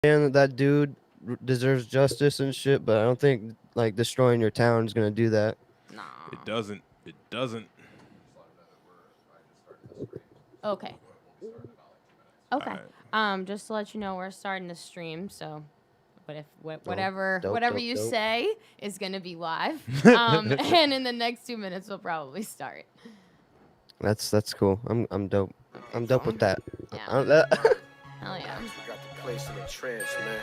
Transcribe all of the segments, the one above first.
understand that dude deserves justice and shit, but I don't think like destroying your town is gonna do that. Nah. It doesn't. It doesn't. Okay. Just to let you know, we're starting to stream, so but if whatever you say is gonna be live, and in the next 2 minutes we'll probably start. That's cool. I'm dope. I'm dope with that. Yeah. Hell yeah. Got the place in the trance, man.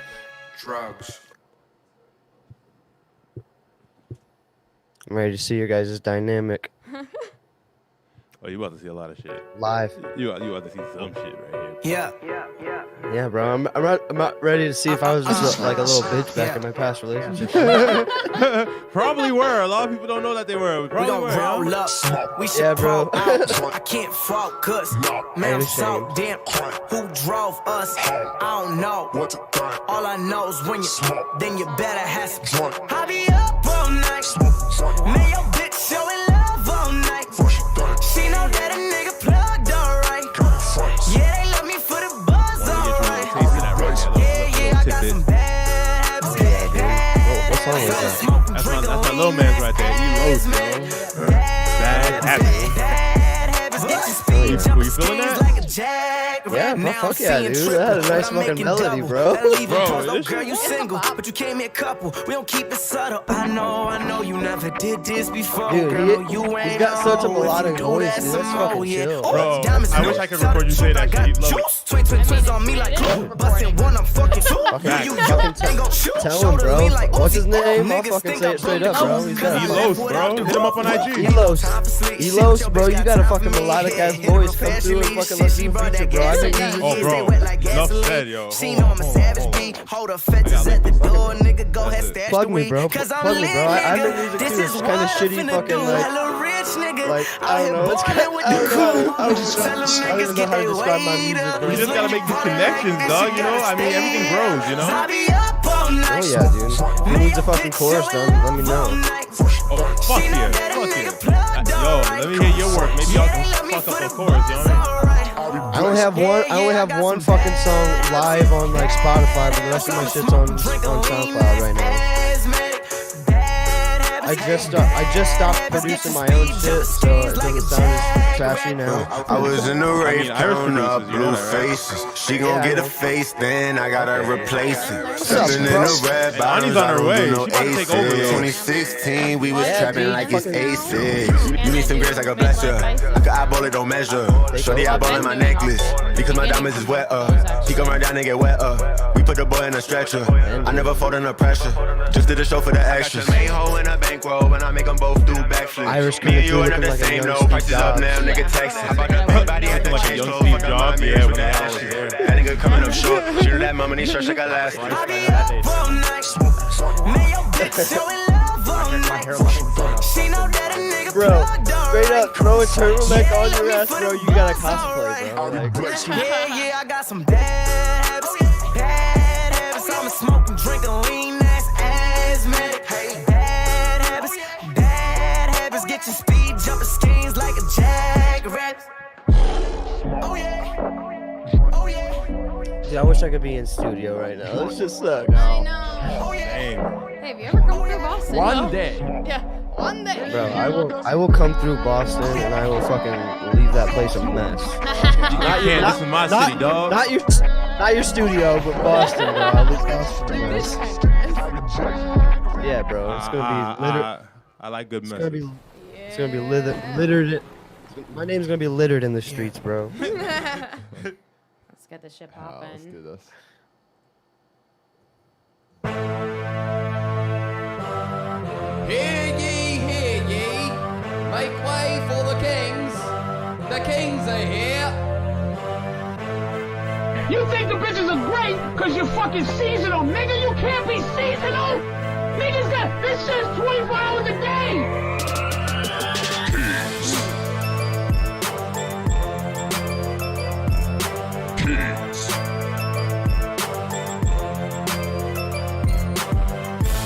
Drugs. I'm ready to see your guys' dynamic Oh, you about to see a lot of shit. live. You about to see some shit right here. Yeah, bro. I'm not ready to see if I was just like a little bitch back in my past relationship. Probably were. A lot of people don't know that they were. We probably were. Roll up. We should Yeah, bro. I can't fault cause man, I'm so damn. Who drove us? I don't know. All I know is when you smoke, then you better have some. I be up all night. Man, your bitch showing love all night. She know that a nigga plugged alright. Yeah, they love me for the buzz alright. Yeah, I got some bad habits. What song was that? That's my little man's right there. He lows, bro. Bad habits. Were you feeling that? Yeah, bro, fuck yeah, dude. That had a nice fucking melody, bro. Bro, girl, you single, but you came here couple. We don't keep it subtle. I know you never did this before. Dude, girl, you ain't he's got such a melodic voice, dude. That's fucking chill. Bro, I wish I could record you say that shit. He'd love it. Twins on me like busting one, I'm fucking Tell him, bro. What's his name? I'll fucking say it straight up, bro. He's got Elos, bro. Hit him up on IG. Elos, bro. You got a fucking melodic ass voice. Come through and fucking listen to the feature, bro. I think you Oh, bro. Enough said, yo. Hold up, fetches at the door, nigga. Go ahead, stash plug me, bro. Plug me, bro. I make music too. It's kind of shitty, fucking like I don't know. It's kind of I don't even know how to describe my music, bro. You just gotta make these connections, dog. You know, I mean, everything grows, you know. Oh yeah, dude. If you need the fucking chorus done, let me know. Oh, fuck yeah, yo, let me hear your work. Maybe y'all can fuck up the chorus. You know what I mean? I only have one fucking song live on like Spotify, but the rest of my shit's on SoundCloud right now. I just stopped producing my own shit, so it doesn't sound as trashy now. I was in the rave, Irish counting up producers, you know blue that, right? faces. She gon' get a face, then I gotta replace it. Stepping in bro? the red Annie's bottoms, on I her don't way. do no She about to take over, yo. 2016, we was Yeah, trapping dude, like it's fucking- A6. You need some grace, I can bless ya. Like an eyeball, it don't measure. Shorty eyeball in my necklace, because my diamonds is wetter. He come right down and get wetter. We put the boy in a stretcher. I never fold under pressure. Just did a show for the extras. Main hoe in a bankroll, and I make them both do backflips. Irish Me and you looking are not the like a same, young no. Steve Prices up Jobs. now, nigga texting. About that big body at the Like a change young clothes. Steve Fucking Jobs, remind me yeah, of with that that shit. shit. That nigga coming up short. She knew that mama need shirts like a last one. I be up all night. Man, your bitch showing love all night. She know that a nigga Bro, plugged all straight right. up throw a turtleneck on your ass, For bro. the You gotta buzz, cosplay, bro. alright. Like, Yeah, I got some bad habits. Bad habits. I'ma smoke and drink a lean ass asthmatic. Bad habits. Bad habits. Get your speed jumping schemes like a jackrabbit. Oh yeah. Oh yeah. dude, I wish I could be in studio right now. This just sucks. I know. Oh yeah. Damn. Hey, have you ever come through Boston? One No? day. Yeah, one day. Bro, I will come through Boston and I will fucking leave that place a mess. Not yet. This is my city, dog. Not your studio, but Boston, bro. I'll leave Boston a mess. Yeah, bro. It's gonna be littered. I like good It's mess. gonna be littered. My name's gonna be littered in the streets, bro. Let's get this shit poppin'. Let's do this. Hear ye, make way for the Kingz. The Kingz are here. You think the bitches are great because you're fucking seasonal, nigga? You can't be seasonal! Niggas got this shit's 24 hours a day! Kingz.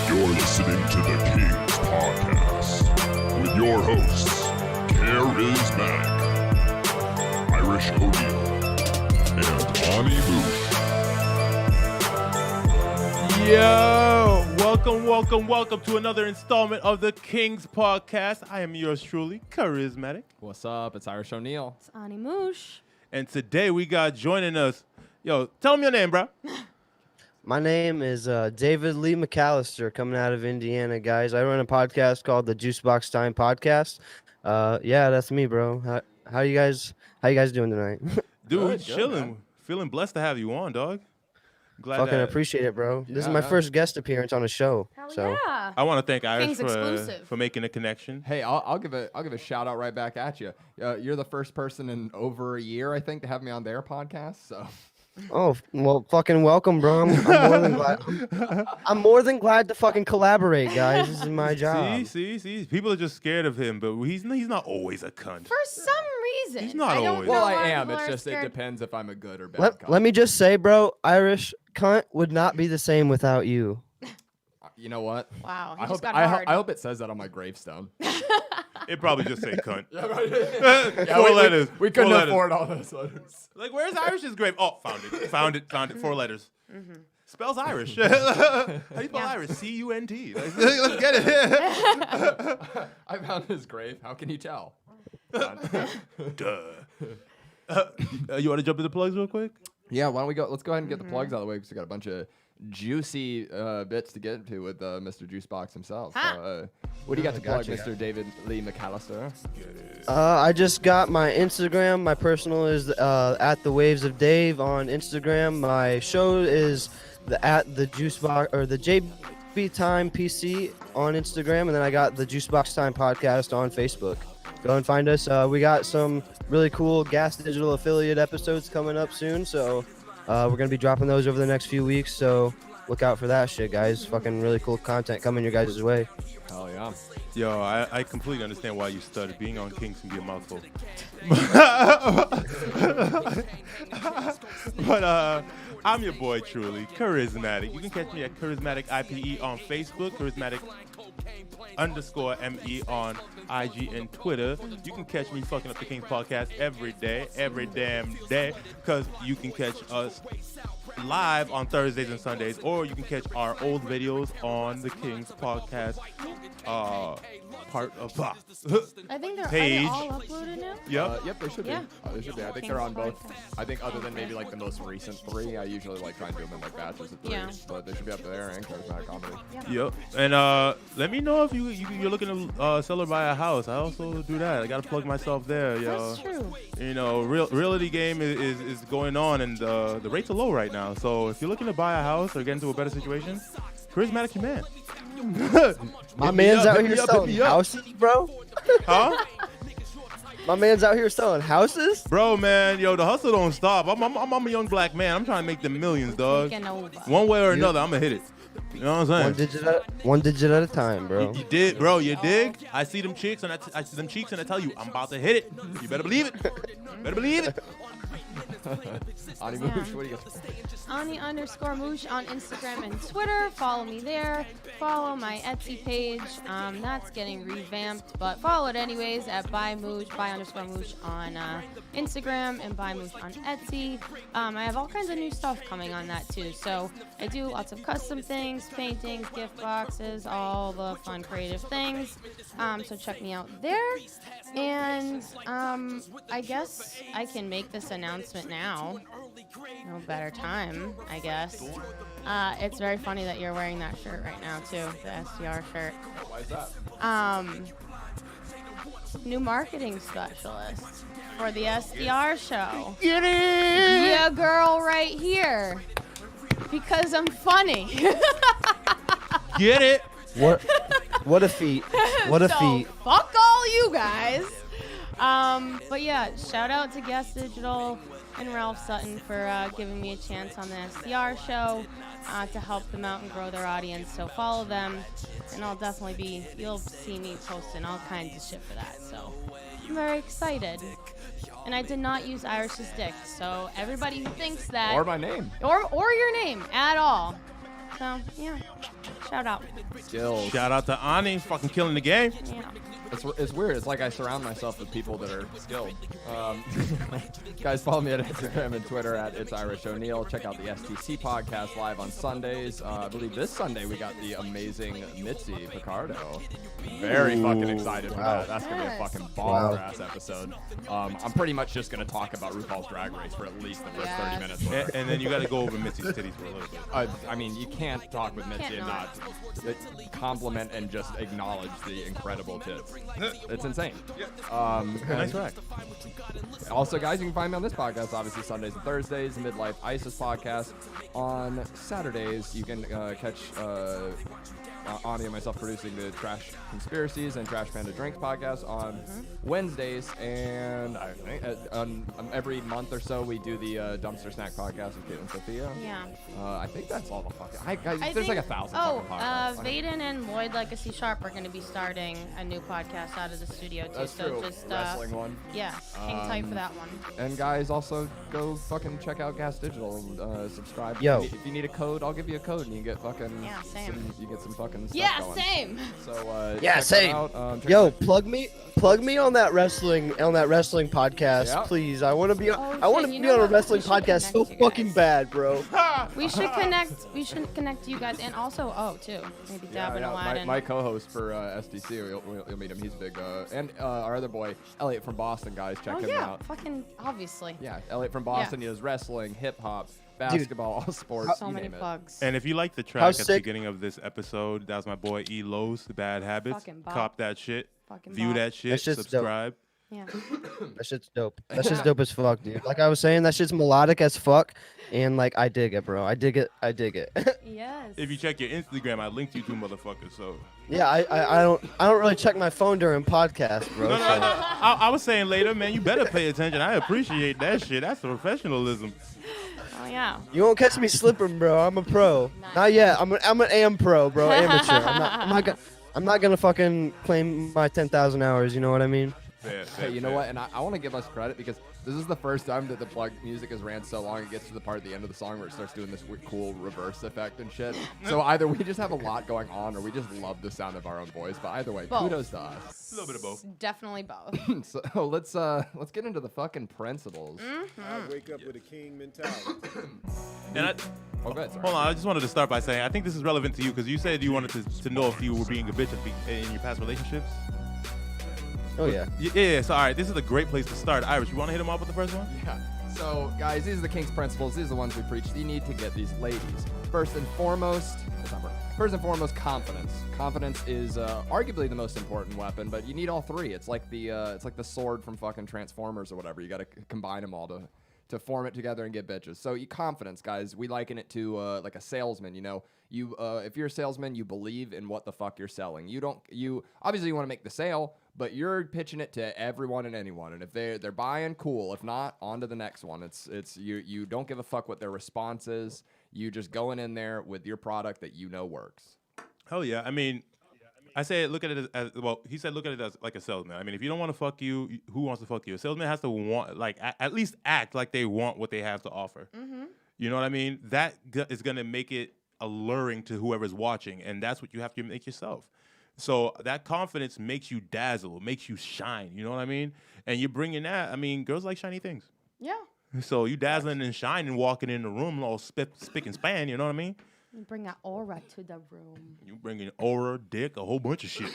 You're listening to the Kingz Podcast with your hosts, Karizmatik, Irish O'Neal, and Ani Moush. Yo, welcome to another installment of the Kingz Podcast. I am yours truly, Karizmatik. What's up? It's Irish O'Neal. It's Ani Moush. And today we got joining us. Yo, tell them your name, bro. My name is David Lee McCallister, coming out of Indiana, guys. I run a podcast called the Juiceboxtime Podcast. Yeah, that's me, bro. How you guys doing tonight? Dude, Good, chilling. man. Feeling blessed to have you on, dog. Glad Fucking that appreciate it, bro. This is Yeah, my man. first guest appearance on a show. Hell so yeah. I want to thank Irish Kingz exclusive. for making the connection. Hey, I'll give a shout out right back at you. You're the first person in over a year, I think, to have me on their podcast. So. Oh, well, fucking welcome, bro. I'm more than glad. I'm more than glad to fucking collaborate, guys. This is my job. See. People are just scared of him, but he's not always a cunt. For some reason. He's not I don't always. know Well, why I am. people It's are just it scared. depends if I'm a good or bad cop. Let me just say, bro, Irish cunt would not be the same without you. You know what? Wow, he I just hope got I hard. hope it says that on my gravestone. It probably just say cunt. Yeah, right. Four letters. We couldn't 4 letters. afford all those letters. Like, where's Irish's grave? Oh, found it. 4 letters. Mm-hmm. Spells Irish. How do you spell Irish? C-U-N-T. Let's get it. I found his grave. How can you tell? Duh. You want to jump into plugs real quick? Yeah, why don't we go? Let's go ahead and get the plugs out of the way because we got a bunch of juicy bits to get into with Mr. Juicebox himself. Huh. What do you got to plug, Gotcha. Mr. David Lee McCallister? I just got my Instagram. My personal is at the Waves of Dave on Instagram. My show is at the Juicebox or the JB Time PC on Instagram, and then I got the Juiceboxtime Podcast on Facebook. Go and find us. We got some really cool Gas Digital affiliate episodes coming up soon, so we're gonna be dropping those over the next few weeks. So look out for that shit, guys. Fucking really cool content coming your guys' way. Hell yeah. Yo, I completely understand why you stuttered. Being on Kingz can be a mouthful. But I'm your boy, truly, Karizmatik. You can catch me at Karizmatik IPE on Facebook, Karizmatik_ME on IG and Twitter. You can catch me fucking up the Kingz Podcast every damn day, because you can catch us live on Thursdays and Sundays, or you can catch our old videos on the Kingz Podcast part of I think they're page. Are they all uploaded now? Yep. They should Yeah. be. They should be. I think Kingz they're on both. Podcast. I think other than maybe like the most recent 3, I usually like try and do them in like batches of 3. Yeah. But they should be up there and Karizmatik Comedy. Yep. And let me know if you're looking to sell or buy a house. I also do that. I gotta plug myself there, yo. That's true. You know, realty game is going on, and the rates are low right now. So if you're looking to buy a house or get into a better situation, Karizmatik your man. My man's out here hit selling me up. houses, bro. Huh? My man's out here selling houses. Bro, man, yo, the hustle don't stop. I'm a young black man. I'm trying to make the millions, dog. Taking over. One way or another, I'm gonna hit it. You know what I'm saying? One digit at a time, bro. You did, bro. You dig? I see them cheeks, and I see them cheeks, and I tell you, I'm about to hit it. You better believe it. Better believe it. Ani Moush, what do you got? Ani_Moush on Instagram and Twitter. Follow me there. Follow my Etsy page. That's getting revamped, but follow it anyways at by_Moush on Instagram and by_Moush on Etsy. I have all kinds of new stuff coming on that too. So I do lots of custom things, paintings, gift boxes, all the fun creative things. So check me out there. And I guess I can make this announcement now. No better time, I guess. It's very funny that you're wearing that shirt right now too, the SDR shirt. Why is that? New marketing specialist for the SDR show. Get it? Yeah, girl, right here. Because I'm funny. Get it? What a feat. What a So, feat. fuck all you guys. But yeah, shout out to Gas Digital and Ralph Sutton for giving me a chance on the SDR show to help them out and grow their audience. So follow them, and you'll see me posting all kinds of shit for that. So I'm very excited. And I did not use Irish's dick, so everybody who thinks that Or my name. or your name at all. So yeah, Shout out. Skills. Shout out to Ani, fucking killing the game. Yeah. It's weird. It's like I surround myself with people that are skilled. Guys, follow me at Instagram and Twitter at It's Irish O'Neal. Check out the STC podcast live on Sundays. I believe this Sunday we got the amazing Mitzi Picardo. Very fucking excited for that. That's going to be a fucking baller-ass episode. I'm pretty much just going to talk about RuPaul's Drag Race for at least the first 30 minutes. Of it. And then you got to go over Mitzi's titties for a little bit. I mean, you can't talk with Mitzi and not compliment and just acknowledge the incredible tits. It's insane. Nice track. Also, guys, you can find me on this podcast, obviously, Sundays and Thursdays, the Midlife ISIS podcast. On Saturdays, you can catch Ani and myself producing the Trash Conspiracies and Trash Panda Drinks podcast on Wednesdays. And I think every month or so, we do the Dumpster Snack podcast with Kate and Sophia. Yeah. I think that's all the fucking... Guys, I there's think, like 1,000 fucking podcasts. Vaden and Lloyd Legacy Sharp are going to be starting a new podcast out of the studio, too. That's so true. just Wrestling one. Yeah, hang tight for that one. And guys, also go fucking check out Gas Digital. Subscribe. Yo. If you need a code, I'll give you a code, and you get fucking. Yeah, same. You get some fucking stuff Yeah, going. same. So Yeah, check same. that out. Check Yo, out- plug me on that wrestling podcast, Yeah. please. I want to be Oh, I want to shit, you be know on a what? wrestling We should podcast so connect you fucking guys. bad, bro. We should connect. We should connect you guys, and also too. Maybe Dab and Aladdin. my co-host for SDC, you'll meet him. He's big. And our other boy, Elliot from Boston, guys, check Oh him yeah, out. fucking obviously. Yeah, Elliot from Boston. He does wrestling, hip hop, basketball, all sports. So you many name it. plugs. And if you like the How track at the sick- beginning of this episode, that was my boy E. Lowe's, Bad Habits. Fucking bop. Cop that shit. Fucking View bop. that shit. That shit's dope. Subscribe. Yeah. That shit's dope. That shit's dope as fuck, dude. Like I was saying, that shit's melodic as fuck, and like I dig it, bro. I dig it. Yes. If you check your Instagram, I linked you two motherfuckers. So Yeah, I don't really check my phone during podcasts, bro. no. so- I was saying later, man. You better pay attention. I appreciate that shit. That's professionalism. Oh yeah. You won't catch me slipping, bro. I'm a pro. Not yet. I'm an AM pro, bro. Amateur. I'm not gonna fucking claim my 10,000 hours. You know what I mean? Hey, you know what? And I want to give us credit because this is the first time that the plug music has ran so long it gets to the part at the end of the song where it starts doing this weird, cool reverse effect and shit. So either we just have a lot going on or we just love the sound of our own voice. But either way, Both. kudos to us. A little bit of both. Definitely both. So let's get into the fucking principles. I wake up with a king mentality. And I, Oh, good. Sorry. hold on, I just wanted to start by saying I think this is relevant to you because you said you wanted to know if you were being a bitch in your past relationships. Oh yeah. Yeah. So all right, this is a great place to start. Iris, you want to hit him off with the first one? Yeah. So, guys, these are the King's principles. These are the ones we preach. You need to get these ladies. First and foremost, confidence. Confidence is arguably the most important weapon, but you need all three. It's like the sword from fucking Transformers or whatever. You got to combine them all to form it together and get bitches. So, confidence, guys. We liken it to like a salesman. You know, if you're a salesman, you believe in what the fuck you're selling. You obviously want to make the sale, but you're pitching it to everyone and anyone. And if they're buying, cool. If not, on to the next one. It's you don't give a fuck what their response is. You just going in there with your product that you know works. Hell yeah. I mean, I say look at it as well. He said look at it as like a salesman. I mean, if you don't want to fuck you, who wants to fuck you? A salesman has to want at least act like they want what they have to offer. Mm-hmm. You know what I mean? That is gonna make it alluring to whoever's watching, and that's what you have to make yourself. So that confidence makes you dazzle, makes you shine. You know what I mean? And you're bringing that. I mean, girls like shiny things. Yeah. So you dazzling and shining, walking in the room all spick and span. You know what I mean? You bring that aura to the room. You bringing aura, dick, a whole bunch of shit.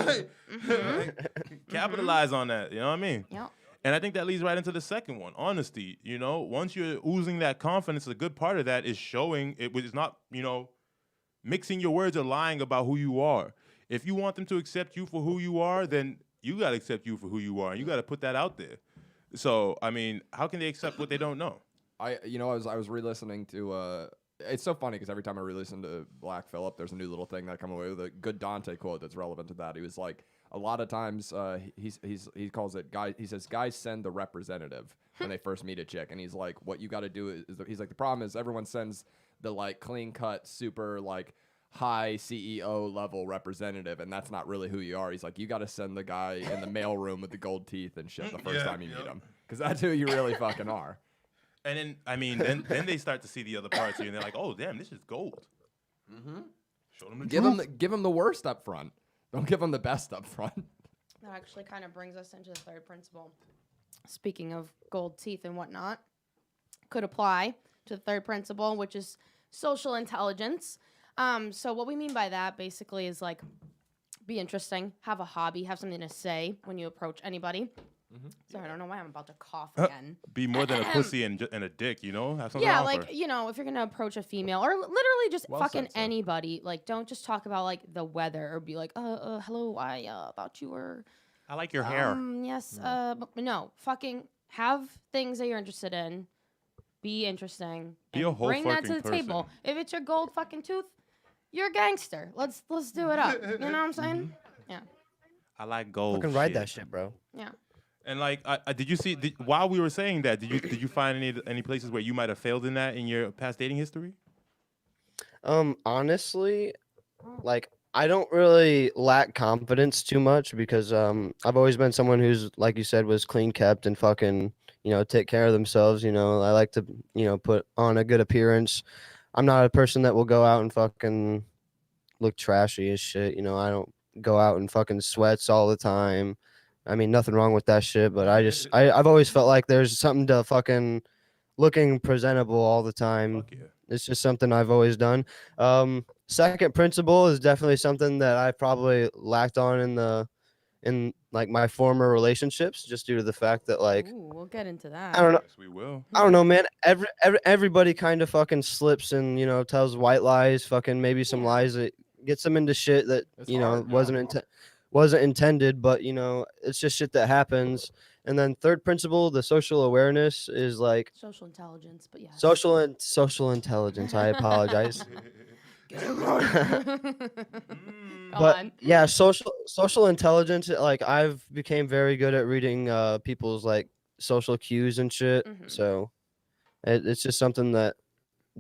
Like, capitalize on that. You know what I mean? Yep. And I think that leads right into the second one, honesty. You know, once you're oozing that confidence, a good part of that is showing it was not, mixing your words or lying about who you are. If you want them to accept you for who you are, then you got to accept you for who you are. And you got to put that out there. So, I mean, how can they accept what they don't know? I was re-listening to it's so funny because every time I re-listen to Black Phillip, there's a new little thing that I come away with, a good Dante quote that's relevant to that. He was like, a lot of times he calls it guys. He says guys send the representative when they first meet a chick, and he's like, what you got to do is he's like, the problem is everyone sends the like clean cut, super like high CEO level representative, and that's not really who you are. He's like, you got to send the guy in the mailroom with the gold teeth and shit the first time you meet him, because that's who you really fucking are. And then, I mean, then they start to see the other parts of you, and they're like, oh, damn, this is gold. Mm-hmm. Show them the Give them the worst up front. Don't give them the best up front. That actually kind of brings us into the third principle. Speaking of gold teeth and whatnot, could apply to the third principle, which is social intelligence. So what we mean by that basically is like be interesting, have a hobby, have something to say when you approach anybody. Sorry, I don't know why I'm about to cough again. Be more than a pussy and a dick, you know? Have something Yeah, to offer. like, if you're going to approach a female or literally just Well fucking said, sir. anybody, like, don't just talk about, like, the weather or be like, hello, I thought you were... I like your hair. Yes, but no, fucking have things that you're interested in. Be interesting. Be and a whole bring that to fucking the table. person. If it's your gold fucking tooth, you're a gangster. Let's do it up. You know what I'm saying? Yeah. I like gold. Fucking ride that shit, bro. Yeah. And like, did you see while we were saying that? Did you find any places where you might have failed in that in your past dating history? Honestly, like I don't really lack confidence too much because I've always been someone who's, like you said, was clean kept and fucking, take care of themselves. I like to, put on a good appearance. I'm not a person that will go out and fucking look trashy as shit. I don't go out in fucking sweats all the time. I mean, nothing wrong with that shit, but I've always felt like there's something to fucking looking presentable all the time. Fuck yeah. It's just something I've always done. Second principle is definitely something that I probably lacked on in like my former relationships, just due to the fact that like Ooh, we'll get into that. I don't know. Yes, we will. I don't know, man. Everybody kind of fucking slips and tells white lies, fucking maybe some lies that gets them into shit that It's hard, wasn't intended, but it's just shit that happens. And then third principle, the social awareness is like Social intelligence, but yes. social intelligence. I apologize. Go But on. yeah, social intelligence. Like I've became very good at reading people's like social cues and shit. Mhm. So it's just something that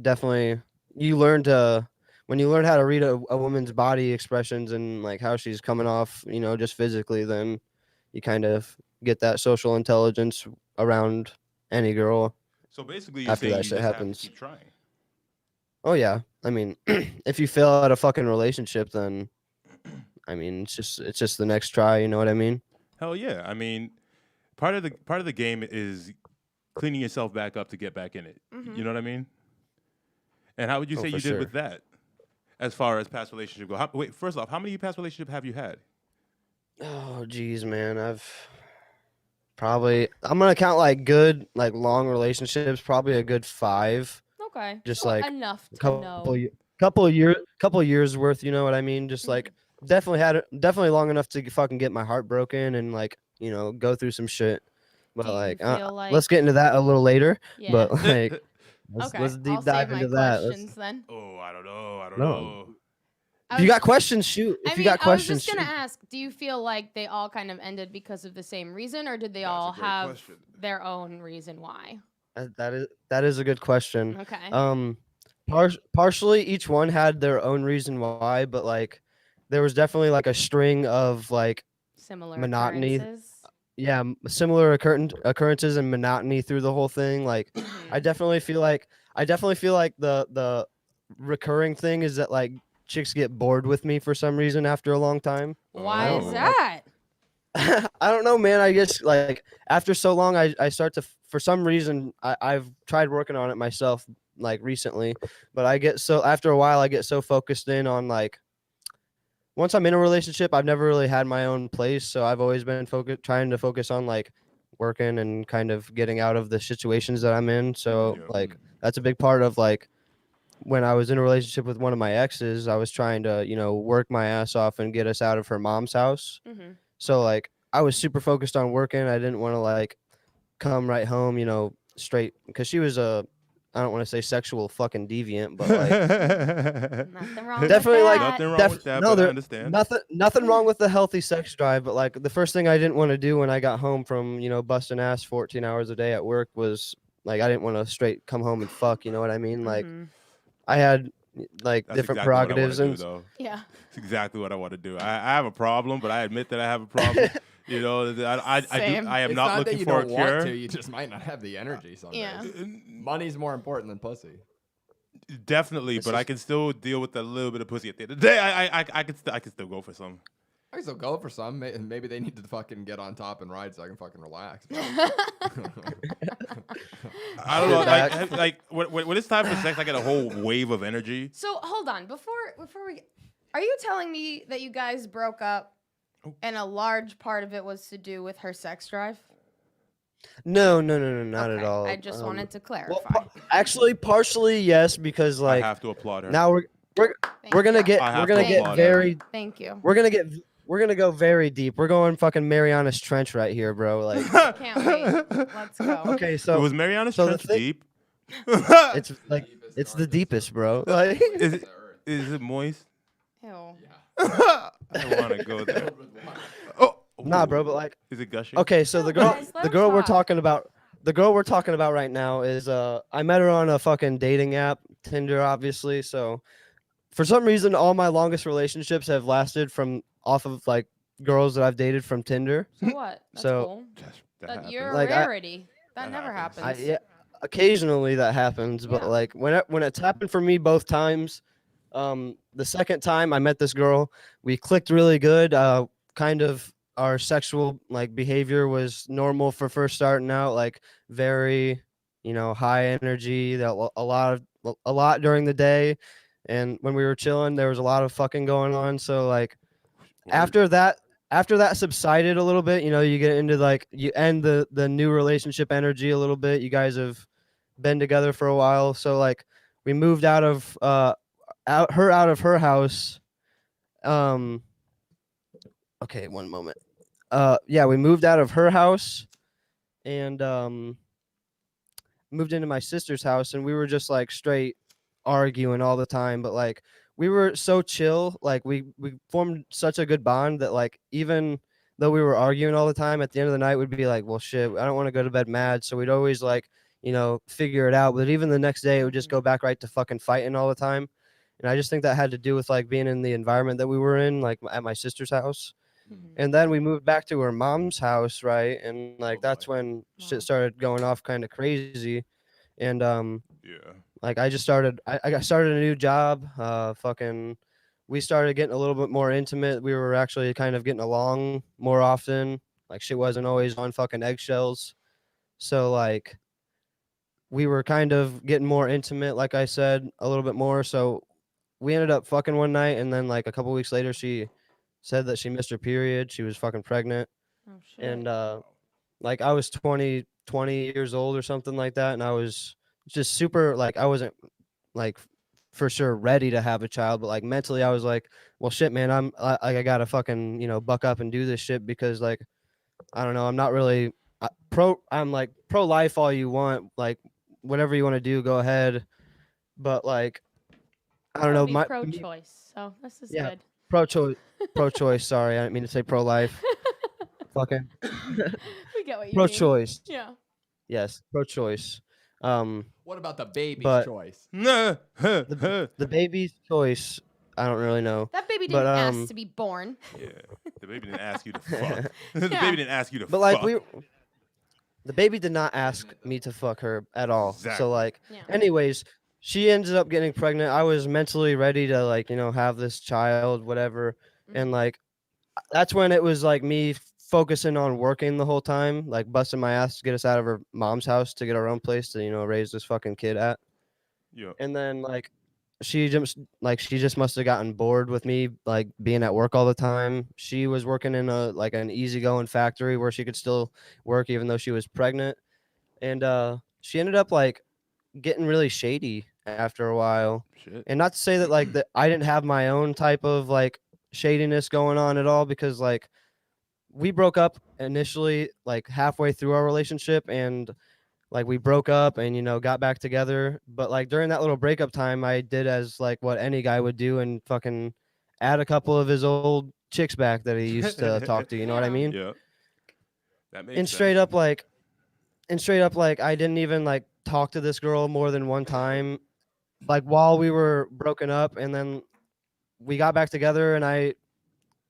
definitely you learn to when you learn how to read a woman's body expressions and like how she's coming off, just physically. Then you kind of get that social intelligence around any girl. So basically, you're After saying that you shit just have happens. to keep trying. Oh yeah, I mean, if you fail at a fucking relationship, then I mean, it's just the next try. You know what I mean? Hell yeah. I mean, part of the game is cleaning yourself back up to get back in it. You know what I mean? And how would you say for you did sure. with that, as far as past relationship go? Wait, first off, how many past relationships have you had? Oh geez, man, I'm gonna count like good, like long relationships. Probably a good 5. Okay. Just so like enough to couple know. couple years worth. You know what I mean? Just like definitely long enough to fucking get my heart broken and like go through some shit. But Do you like, feel like- let's get into that a little later. Yeah. But like, let's Okay. deep I'll dive save into my that. questions then. Oh, I don't know. No. I If you was- got questions, shoot. If you got questions, I was just gonna shoot. ask, do you feel like they all kind of ended because of the same reason, or did they all great have question. their own reason why? That is a good question. Okay. Partially each one had their own reason why, but like there was definitely like a string of like Similar monotony. occurrences. Similar occurrences and monotony through the whole thing. Like I definitely feel like the recurring thing is that like chicks get bored with me for some reason after a long time. Why is Oh. that? I don't know, man. I guess like after so long, I start to for some reason I've tried working on it myself like recently, but after a while I get so focused in on like once I'm in a relationship, I've never really had my own place, so I've always been trying to focus on like working and kind of getting out of the situations that I'm in. So Yeah. like that's a big part of like when I was in a relationship with one of my exes, I was trying to work my ass off and get us out of her mom's house. Mm-hmm. So like I was super focused on working. I didn't want to like come right home, straight because she was I don't want to say sexual fucking deviant, but like Nothing wrong Definitely, with like, that. Nothing wrong Def- with that, no, but I there- understand. nothing wrong with the healthy sex drive. But like the first thing I didn't want to do when I got home from busting ass 14 hours a day at work was like I didn't want to straight come home and fuck. You know what I mean? Like Mhm. I had like That's different exactly prerogatives what I and wanna do, though. Yeah. It's exactly what I want to do. I have a problem, but I admit that I have a problem. Same. I am It's not that looking you for a don't want cure. to. You just might not have the energy. Some Yeah. days. Money's more important than pussy. Definitely, This but is- I can still deal with a little bit of pussy at the end of the day. I can still go for some. I can still go for some. Maybe they need to fucking get on top and ride so I can fucking relax. I don't know. Like when it's time for sex, I get a whole wave of energy. So hold on, before we, are you telling me that you guys broke up, and a large part of it was to do with her sex drive? No, not at Okay, all. I just wanted to clarify. Well, actually, partially yes, because I like have to applaud her. now we're Thank gonna you. get I have we're gonna to get applaud her. very Thank you. we're gonna go very deep. We're going fucking Mariana's Trench right here, bro. Like Can't wait. Let's go. okay, It so was Mariana's so the Trench thing- deep? it's like it's the deepest, bro. Like Is it moist? Ew. I don't want to go there. Oh, nah, bro, but like Is it gushing? okay, so No, the girl guys, let the him girl we're talk. talking about right now is I met her on a fucking dating app, Tinder, obviously. So for some reason, all my longest relationships have lasted from off of like girls that I've dated from Tinder. So what? That's So- cool. That happens. you're Like, a I- rarity. That never happens. Yeah, occasionally that happens, but Yeah. like when it's happened for me both times, the second time I met this girl, we clicked really good. Kind of our sexual like behavior was normal for first starting out, like very, high energy. That a lot during the day, and when we were chilling, there was a lot of fucking going on. So like after that subsided a little bit, you get into like you end the new relationship energy a little bit. You guys have been together for a while, so like we moved out of her house. Okay, one moment. Yeah, we moved out of her house and moved into my sister's house, and we were just like straight arguing all the time, but like we were so chill, like we formed such a good bond that like even though we were arguing all the time, at the end of the night we'd be like, well shit, I don't want to go to bed mad, so we'd always like figure it out. But even the next day it would just go back right to fucking fighting all the time. And I just think that had to do with like being in the environment that we were in, like at my sister's house. And then we moved back to her mom's house, right? And like that's when shit started going off kind of crazy. And Yeah. like I started a new job. We started getting a little bit more intimate. We were actually kind of getting along more often. Like she wasn't always on fucking eggshells. So like we were kind of getting more intimate, like I said, a little bit more. So we ended up fucking one night, and then like a couple weeks later she said that she missed her period. She was fucking pregnant. Oh shit. And like I was 20 years old or something like that, and I was just super like I wasn't like for sure ready to have a child, but like mentally I was like, well shit man, I gotta fucking buck up and do this shit, because like I don't know, I'm not really I'm like pro life all you want, like whatever you want to do, go ahead, but like I don't know, Be my pro-choice. So this is Yeah. good. pro-choice, sorry, I didn't mean to say pro-life. Fucking We get what you mean. pro-choice. Yeah. Yes, pro-choice. What about the baby's But- choice? The The baby's choice, I don't really know. That baby But, didn't ask to be born. Yeah. The baby didn't ask you to fuck. The Yeah. baby didn't ask you to But like fuck. the baby did not ask me to fuck her at all. Exactly. So like Yeah. anyways, she ended up getting pregnant. I was mentally ready to like, have this child, whatever. And like that's when it was like me focusing on working the whole time, like busting my ass to get us out of her mom's house to get our own place to, raise this fucking kid at. Yeah. And then like she just must have gotten bored with me like being at work all the time. She was working in an easygoing factory where she could still work even though she was pregnant. And she ended up like getting really shady after a while. Shit. And not to say that like that I didn't have my own type of like shadiness going on at all, because like we broke up initially like halfway through our relationship, and like we broke up and got back together, but like during that little breakup time I did as like what any guy would do and fucking add a couple of his old chicks back that he used to talk to, you know what I mean? Yeah. That makes And sense. straight up like I didn't even like talk to this girl more than one time like while we were broken up, and then we got back together, and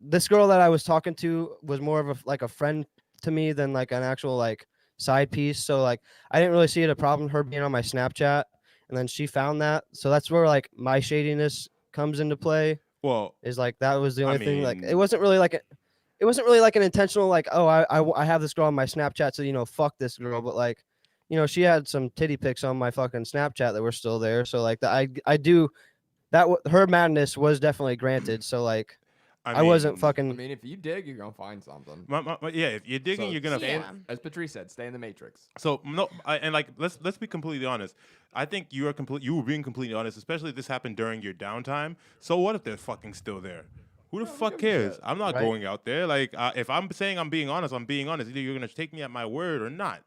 this girl that I was talking to was more of a friend to me than like an actual like side piece. So like I didn't really see it a problem her being on my Snapchat. and then she found that. So that's where like my shadiness comes into play. Well, Is like that was the I only thing. Like mean- it wasn't really like an intentional like, oh, I have this girl on my Snapchat, so fuck this girl. But like, she had some titty pics on my fucking Snapchat that were still there. So like I do that. Her madness was definitely granted. So like I wasn't fucking. I mean, if you dig, you're gonna find something. Yeah, if you're digging, So you're gonna. stay in- Yeah. as Patrice said, stay in the matrix. So no, and like let's be completely honest. I think you were being completely honest, especially if this happened during your downtime. So what if they're fucking still there? Who the fuck gives a cares? shit? I'm not Right. going out there. Like if I'm saying I'm being honest, I'm being honest. Either you're gonna take me at my word or not.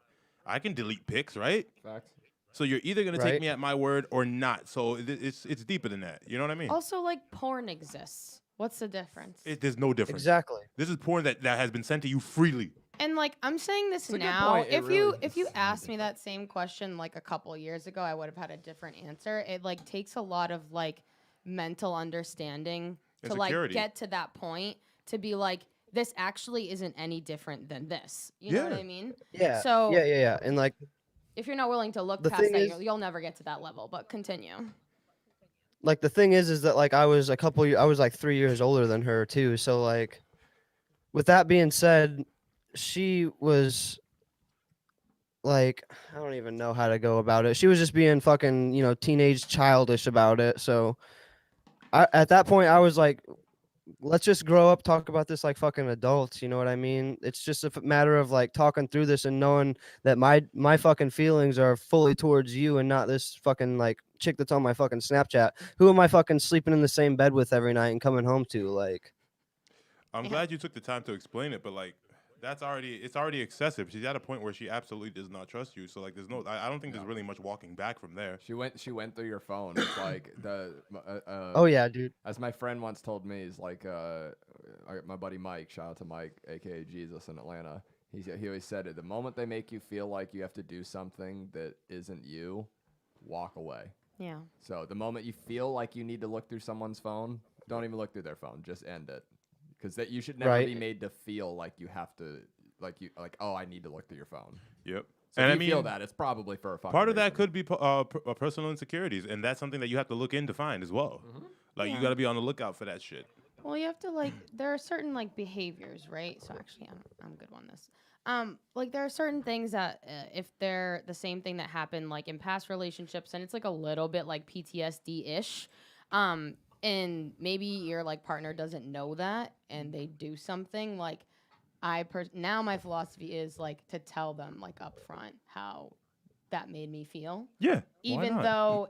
I can delete pics, right? Facts. So you're either gonna take Right. me at my word or not. So it's deeper than that. You know what I mean? Also, like porn exists. What's the difference? There's no difference. Exactly. This is porn that has been sent to you freely. And like I'm saying this It's a good now, point. It if you really if you is. asked me that same question like a couple years ago, I would have had a different answer. It like takes a lot of like mental understanding to like Insecurity. get to that point to be like this actually isn't any different than this. You know what Yeah. I mean? Yeah. So yeah. And like if you're not willing to look The past thing that, is- you'll never get to that level. But continue. like the thing is that like I was I was like 3 years older than her too. So like, with that being said, she was like, I don't even know how to go about it. She was just being fucking teenage childish about it. So at that point I was like, let's just grow up, talk about this like fucking adults. You know what I mean? It's just a matter of like talking through this and knowing that my fucking feelings are fully towards you and not this fucking like chick that's on my fucking Snapchat. Who am I fucking sleeping in the same bed with every night and coming home to? Like, I'm Yeah. glad you took the time to explain it, but like it's already excessive. She's at a point where she absolutely does not trust you. So like there's I don't think there's really much walking back from there. She went through your phone. It's like oh yeah, dude. as my friend once told me, is like my buddy Mike, shout out to Mike, aka Jesus in Atlanta. He always said it. The moment they make you feel like you have to do something that isn't you, walk away. Yeah. So the moment you feel like you need to look through someone's phone, don't even look through their phone. Just end it, because that you should never Right. be made to feel like you have to, like oh, I need to look through your phone. Yep. So And if I you mean, feel that, it's probably for a fucking part of that reason. could be personal insecurities, and that's something that you have to look in to find as well. Like you Yeah. got to be on the lookout for that shit. Well, you have to like there are certain like behaviors, right? So actually, I'm good on this. Like there are certain things that if they're the same thing that happened like in past relationships, and it's like a little bit like PTSD-ish, and maybe your like partner doesn't know that, and they do something like now my philosophy is like to tell them like upfront how that made me feel. Yeah. Even though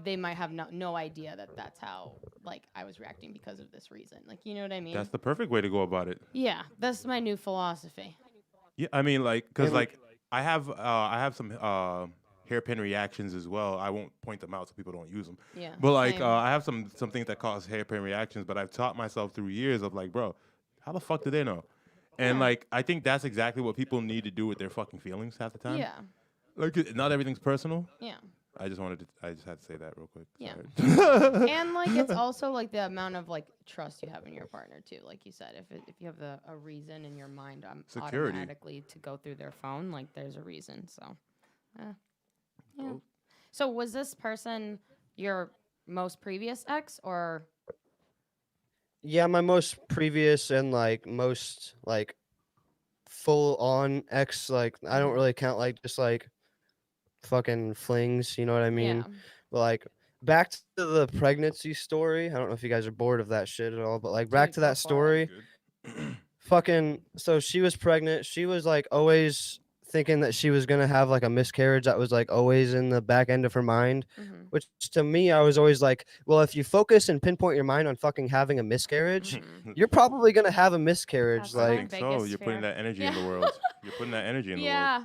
they might have no idea that that's how like I was reacting because of this reason. Like, you know what I mean? that's the perfect way to go about it. Yeah, that's my new philosophy. Yeah, I mean, like, cause Yeah, like I have some hairpin reactions as well. I won't point them out so people don't use them. Yeah. But like, same. I have some things that cause hairpin reactions. But I've taught myself through years of like, bro, how the fuck do they know? And Yeah. like, I think that's exactly what people need to do with their fucking feelings half the time. Yeah. Like, not everything's personal. Yeah. I just had to say that real quick. Yeah. Sorry. And like it's also like the amount of like trust you have in your partner too. Like you said, if you have a reason in your mind, Security. automatically to go through their phone, like there's a reason. So, yeah. Dope. So was this person your most previous ex or? Yeah, my most previous and like most like full on ex. Like I don't really count like just like fucking flings. You know what I mean? Yeah. But like back to the pregnancy story. I don't know if you guys are bored of that shit at all, but like back Dude, to go that for it. story. Fucking so she was pregnant. She was like always thinking that she was gonna have like a miscarriage. That was like always in the back end of her mind. Mhm. Which to me, I was always like, well, if you focus and pinpoint your mind on fucking having a miscarriage, you're probably gonna have a miscarriage. That's I Like, think so. biggest You're putting fear. that energy in the Yeah. world. You're putting that energy in the world. Yeah.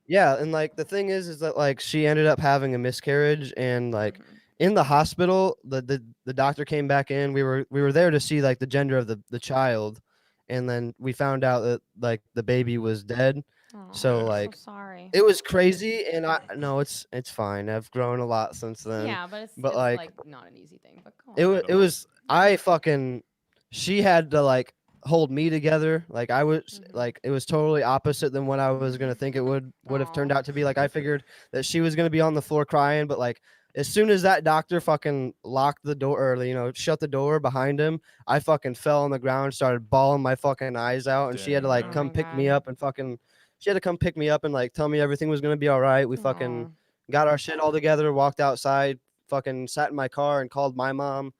yeah, and like the thing is that like she ended up having a miscarriage, and like in the hospital, the doctor came back in. We were there to see like the gender of the child, and then we found out that like the baby was dead. Aw, So, I'm like, sorry. It was crazy, and I no, it's fine. I've grown a lot since then. Yeah, but it's like, like not an easy thing. But go on. It was I fucking she had to like hold me together. Like I was like it was totally opposite than what I was gonna think it would have turned out to be. Like I figured that she was gonna be on the floor crying, but like as soon as that doctor fucking locked the door or shut the door behind him, I fucking fell on the ground, started bawling my fucking eyes out, and she had to like Oh come my pick me God. up and she had to come pick me up and like tell me everything was gonna be all right. We fucking got our shit all together, walked outside, fucking sat in my car and called my mom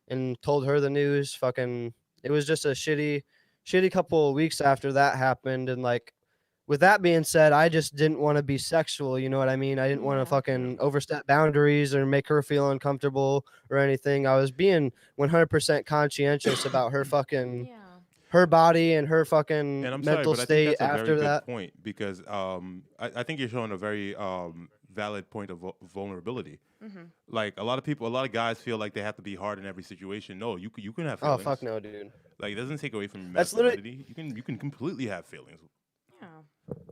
and told her the news. Fucking it was just a shitty couple of weeks after that happened. And like with that being said, I just didn't want to be sexual, you know what I mean? I didn't want to fucking overstep boundaries or make her feel uncomfortable or anything. I was being 100% conscientious about her fucking her body and her fucking And I'm mental sorry, but I state think that's a after very that. good point because I think you're showing a very valid point of vulnerability. Like a lot of guys feel like they have to be hard in every situation. No, you can have Oh feelings. fuck no, dude. Like it doesn't take away from your That's literally- masculinity. You can completely have feelings.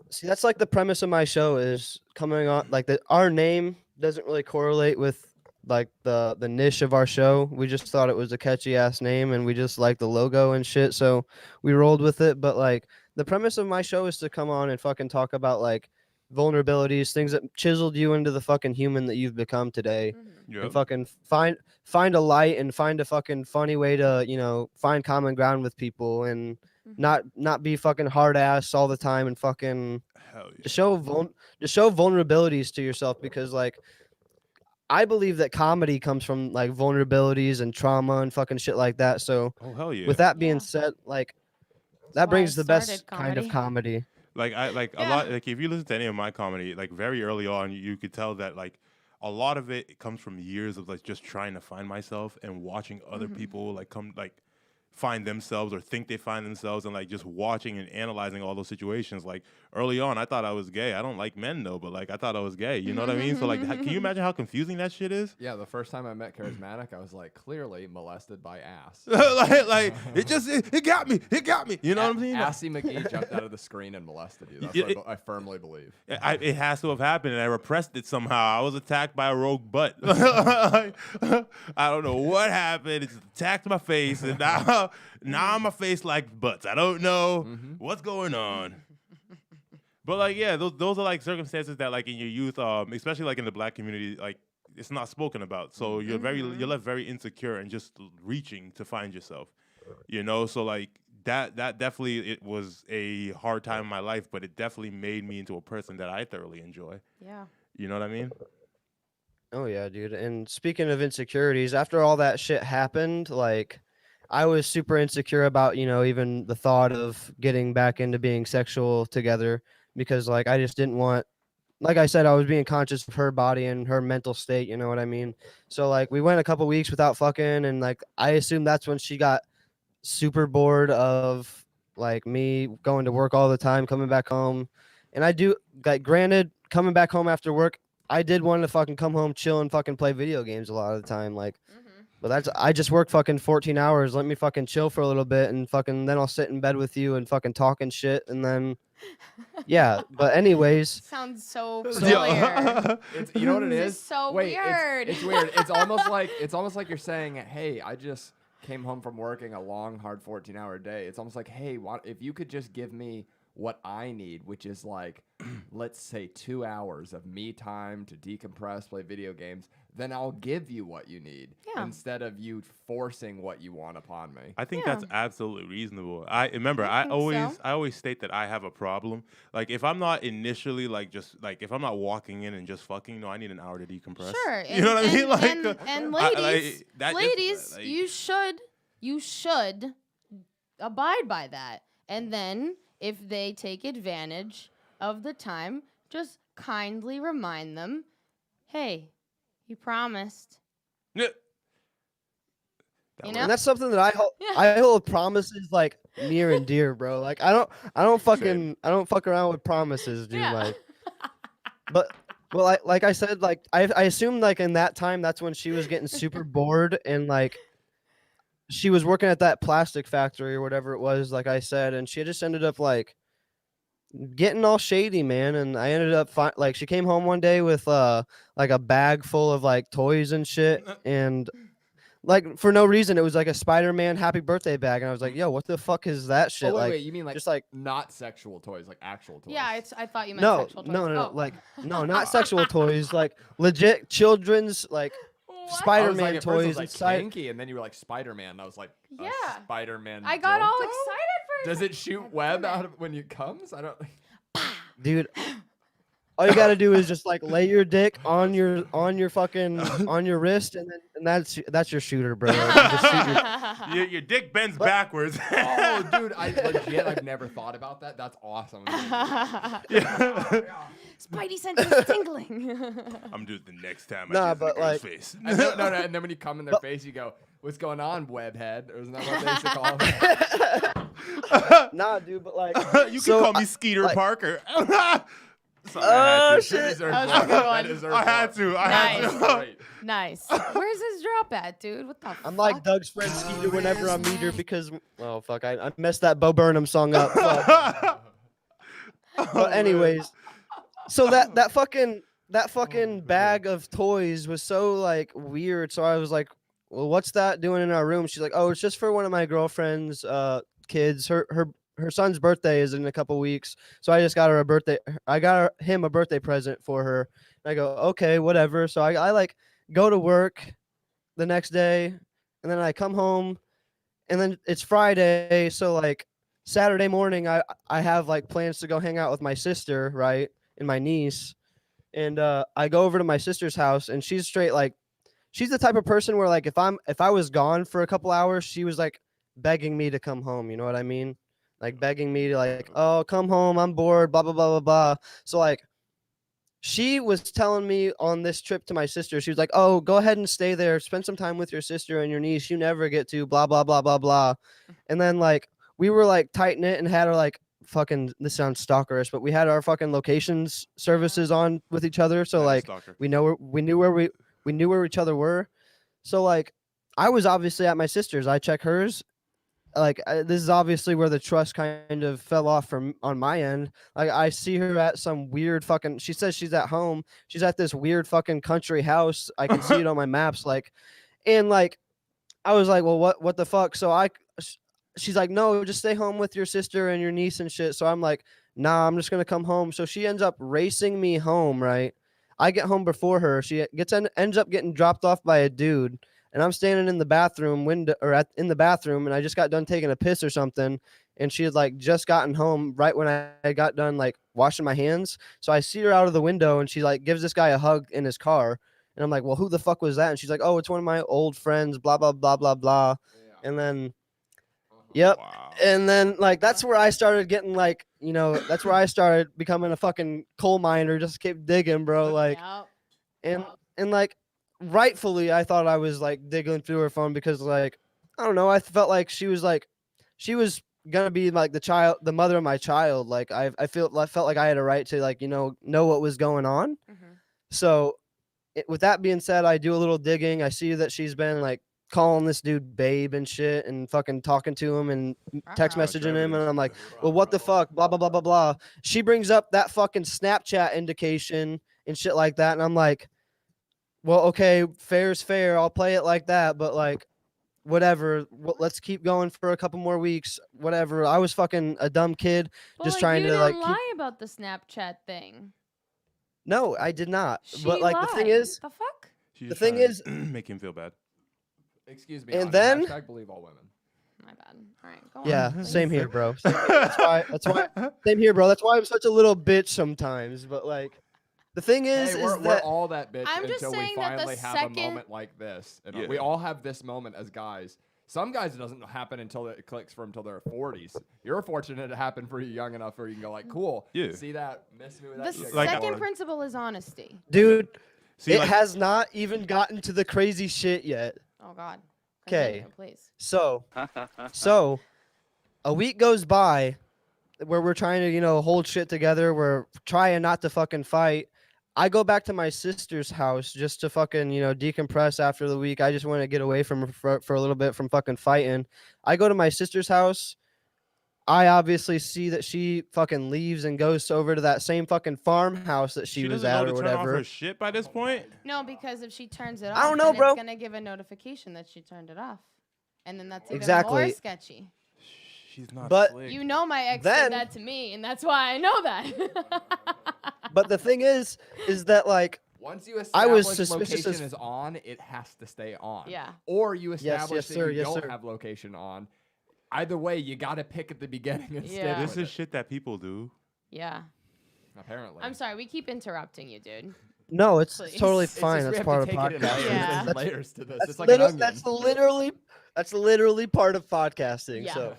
See, that's like the premise of my show is coming on like our name doesn't really correlate with like the niche of our show. We just thought it was a catchy ass name and we just like the logo and shit, so we rolled with it. But like the premise of my show is to come on and fucking talk about like vulnerabilities, things that chiseled you into the fucking human that you've become today. And fucking find a light and find a fucking funny way to find common ground with people and not be fucking hard ass all the time and fucking to show vulnerabilities to yourself, because like I believe that comedy comes from like vulnerabilities and trauma and fucking shit like that. So hell yeah. with that being said, like that why brings I the best started kind of comedy. Like a lot. Like if you listen to any of my comedy, like very early on, you could tell that like a lot of it comes from years of like just trying to find myself and watching other people like come like find themselves or think they find themselves, and like just watching and analyzing all those situations. Like early on, I thought I was gay. I don't like men though, but like I thought I was gay. You know what I mean? So like, can you imagine how confusing that shit is? Yeah, the first time I met Karizmatik, I was like clearly molested by ass. like it got me. It got me. You know what I'm saying? Assy McGee jumped out of the screen and molested you. That's what I firmly believe. It has to have happened, and I repressed it somehow. I was attacked by a rogue butt. I don't know what happened. It just attacked my face, and now my face like butts. I don't know what's going on. But like, yeah, those are like circumstances that like in your youth, especially like in the black community, like it's not spoken about. So you're left very insecure and just reaching to find yourself. So like that definitely it was a hard time in my life, but it definitely made me into a person that I thoroughly enjoy. Yeah. You know what I mean? Oh yeah, dude. And speaking of insecurities, after all that shit happened, like I was super insecure about, even the thought of getting back into being sexual together, because like I just didn't want, like I said, I was being conscious of her body and her mental state, you know what I mean? So like we went a couple weeks without fucking, and like I assume that's when she got super bored of like me going to work all the time, coming back home. And I do, like, granted, coming back home after work, I did want to fucking come home, chill, and fucking play video games a lot of the time. Like, but I just work fucking 14 hours. Let me fucking chill for a little bit, and fucking then I'll sit in bed with you and fucking talk and shit, and then yeah. But anyways, sounds so familiar. You know what it This is? is so Wait, weird. It's weird. It's almost like you're saying, "Hey, I just came home from working a long, hard 14-hour day." It's almost like, "Hey, if you could just give me what I need, which is like, let's say 2 hours of me time to decompress, play video games, then I'll give you what you need instead of you forcing what you want upon me." I think that's absolutely reasonable. I always state that I have a problem. Like if I'm not initially like just like if I'm not walking in and just fucking, I need an hour to decompress. Sure. You know what I mean? Like and ladies, you should abide by that. And then if they take advantage of the time, just kindly remind them, "Hey, you promised." Yeah. You know? and that's something that I hold promises like near and dear, bro. Like I don't fuck around with promises, dude. Yeah. Like, but well, like I said, like I assumed like in that time that's when she was getting super bored, and like she was working at that plastic factory or whatever it was, like I said, and she just ended up like getting all shady, man. And I ended up like she came home one day with like a bag full of like toys and shit, and like for no reason. It was like a Spider-Man happy birthday bag, and I was like, "Yo, what the fuck is that shit?" Oh, wait, like, wait, you mean like just like not sexual toys, like actual toys? Yeah, I thought you meant no, sexual toys. no, Oh. like no, not sexual toys, like legit children's like What? I was Spider-Man like, at first I was toys like inside. kinky, and then you were like Spider-Man, and I was like, Yeah. Spider-Man. I got all dildo? excited for Does it second. shoot God web damn it. out of when it comes? I don't. Dude, all you gotta do is just like lay your dick on your fucking on your wrist, and that's your shooter, bro. Like, you just shoot Your dick bends backwards. Oh, dude, I've never thought about that. That's awesome. Spidey senses tingling. I'm doing it the next time. Nah, I but, the girl's like- face. And no, and then when you come in their face, you go, "What's going on, webhead?" Or isn't that what they used to call it? Nah, dude, but like You can so call me Skeeter like- Parker. Sorry, Oh, I had to. shit. That was a good one. I had to. I had Nice. to. Great. Nice. Where's his drop at, dude? What the I'm fuck? like Doug's friend Skeeter whenever I meet her because oh fuck, I messed that Bo Burnham song up. Fuck. But anyways, so that fucking bag of toys was so like weird. So I was like, well, what's that doing in our room? She's like, oh, it's just for one of my girlfriend's kids. Her son's birthday is in a couple weeks, so I just got her a birthday. I got him a birthday present for her. And I go, okay, whatever. So I like go to work the next day, and then I come home, and then it's Friday, so like Saturday morning, I have like plans to go hang out with my sister, right, and my niece, and I go over to my sister's house, and she's straight like, she's the type of person where like if I was gone for a couple hours, she was like begging me to come home. You know what I mean? Like begging me to like, oh, come home, I'm bored, blah blah blah blah blah. So like, she was telling me on this trip to my sister, she was like, oh, go ahead and stay there, spend some time with your sister and your niece. You never get to blah blah blah blah blah. And then like we were like tight knit and had our like fucking, this sounds stalkerish, but we had our fucking locations services on with each other. So like Stalker. we knew where each other were. So like I was obviously at my sister's. I check hers. Like this is obviously where the trust kind of fell off from on my end. Like I see her at some weird fucking, she says she's at home. She's at this weird fucking country house. I can see it on my maps. Like, and like, I was like, well, what the fuck? So she's like, no, just stay home with your sister and your niece and shit. So I'm like, nah, I'm just going to come home. So she ends up racing me home. Right. I get home before her. She ends up getting dropped off by a dude. And I'm standing in the bathroom window in the bathroom, and I just got done taking a piss or something. And she had like just gotten home right when I got done like washing my hands. So I see her out of the window, and she like gives this guy a hug in his car. And I'm like, well, who the fuck was that? And she's like, oh, it's one of my old friends, blah, blah, blah, blah, blah. Yeah. And then, yep. Wow. And then like, that's where I started getting like, you know, that's where I started becoming a fucking coal miner. Just keep digging, bro. Like, Yep. and like, rightfully I thought I was like digging through her phone because like I don't know, I felt like she was gonna be like the mother of my child. Like I felt like I had a right to like, you know what was going on. Mhm. So with that being said, I do a little digging. I see that she's been like calling this dude babe and shit and fucking talking to him and text Uh-oh. messaging him, and I'm like, well, what the fuck, blah blah blah blah blah. She brings up that fucking Snapchat indication and shit like that, and I'm like, well, okay, fair's fair. I'll play it like that, but like, whatever. Let's keep going for a couple more weeks. Whatever. I was fucking a dumb kid, But, just like, trying you to didn't like. lie about the Snapchat thing. No, I did not. She But like the thing lied. is, The fuck? She's the thing just trying is- to make him feel bad. Excuse me. And Honey, then- hashtag believe all women. My bad. All right, go on. yeah, please. same here, bro. That's why. Same here, bro. That's why I'm such a little bitch sometimes. But like, the thing is, Hey, is we're that all that bitch I'm just until we saying that the finally have a second- moment like this. And Yeah. we all have this moment as guys. Some guys, it doesn't happen until it clicks for until their 40s. You're fortunate it happened for you young enough where you can go like, cool. Yeah. See that? Miss me with The that shit. Like- second principle is honesty. dude, See, it like, has not even gotten to the crazy shit yet. Oh God. 'Kay. Continue, please. So a week goes by where we're trying to, hold shit together. We're trying not to fucking fight. I go back to my sister's house just to fucking, decompress after the week. I just want to get away from her for a little bit from fucking fighting. I go to my sister's house. I obviously see that she fucking leaves and goes over to that same fucking farmhouse that she was doesn't at know or to turn off whatever. her shit by this point. No, because if she turns it off, I don't know, then bro. it's gonna give a notification that she turned it off, and then that's even Exactly. more sketchy. She's not But- slick. You know, my ex Then- did that to me, and that's why I know that. But the thing is that like Once you I was establish suspicious location as- is on, it has to stay on. Yeah. Or you yes, establish sir, that you yes, don't sir. have location on. Either way, you got to pick at the beginning and Yeah. stick This with is shit that people do. Yeah. it. Apparently. I'm sorry, we keep interrupting you, dude. no, it's Please. totally It's fine. just we That's have part to of take it in podcasting. layers. Yeah. There's layers to this. That's, It's like an onion. that's literally part of podcasting. Yeah. So,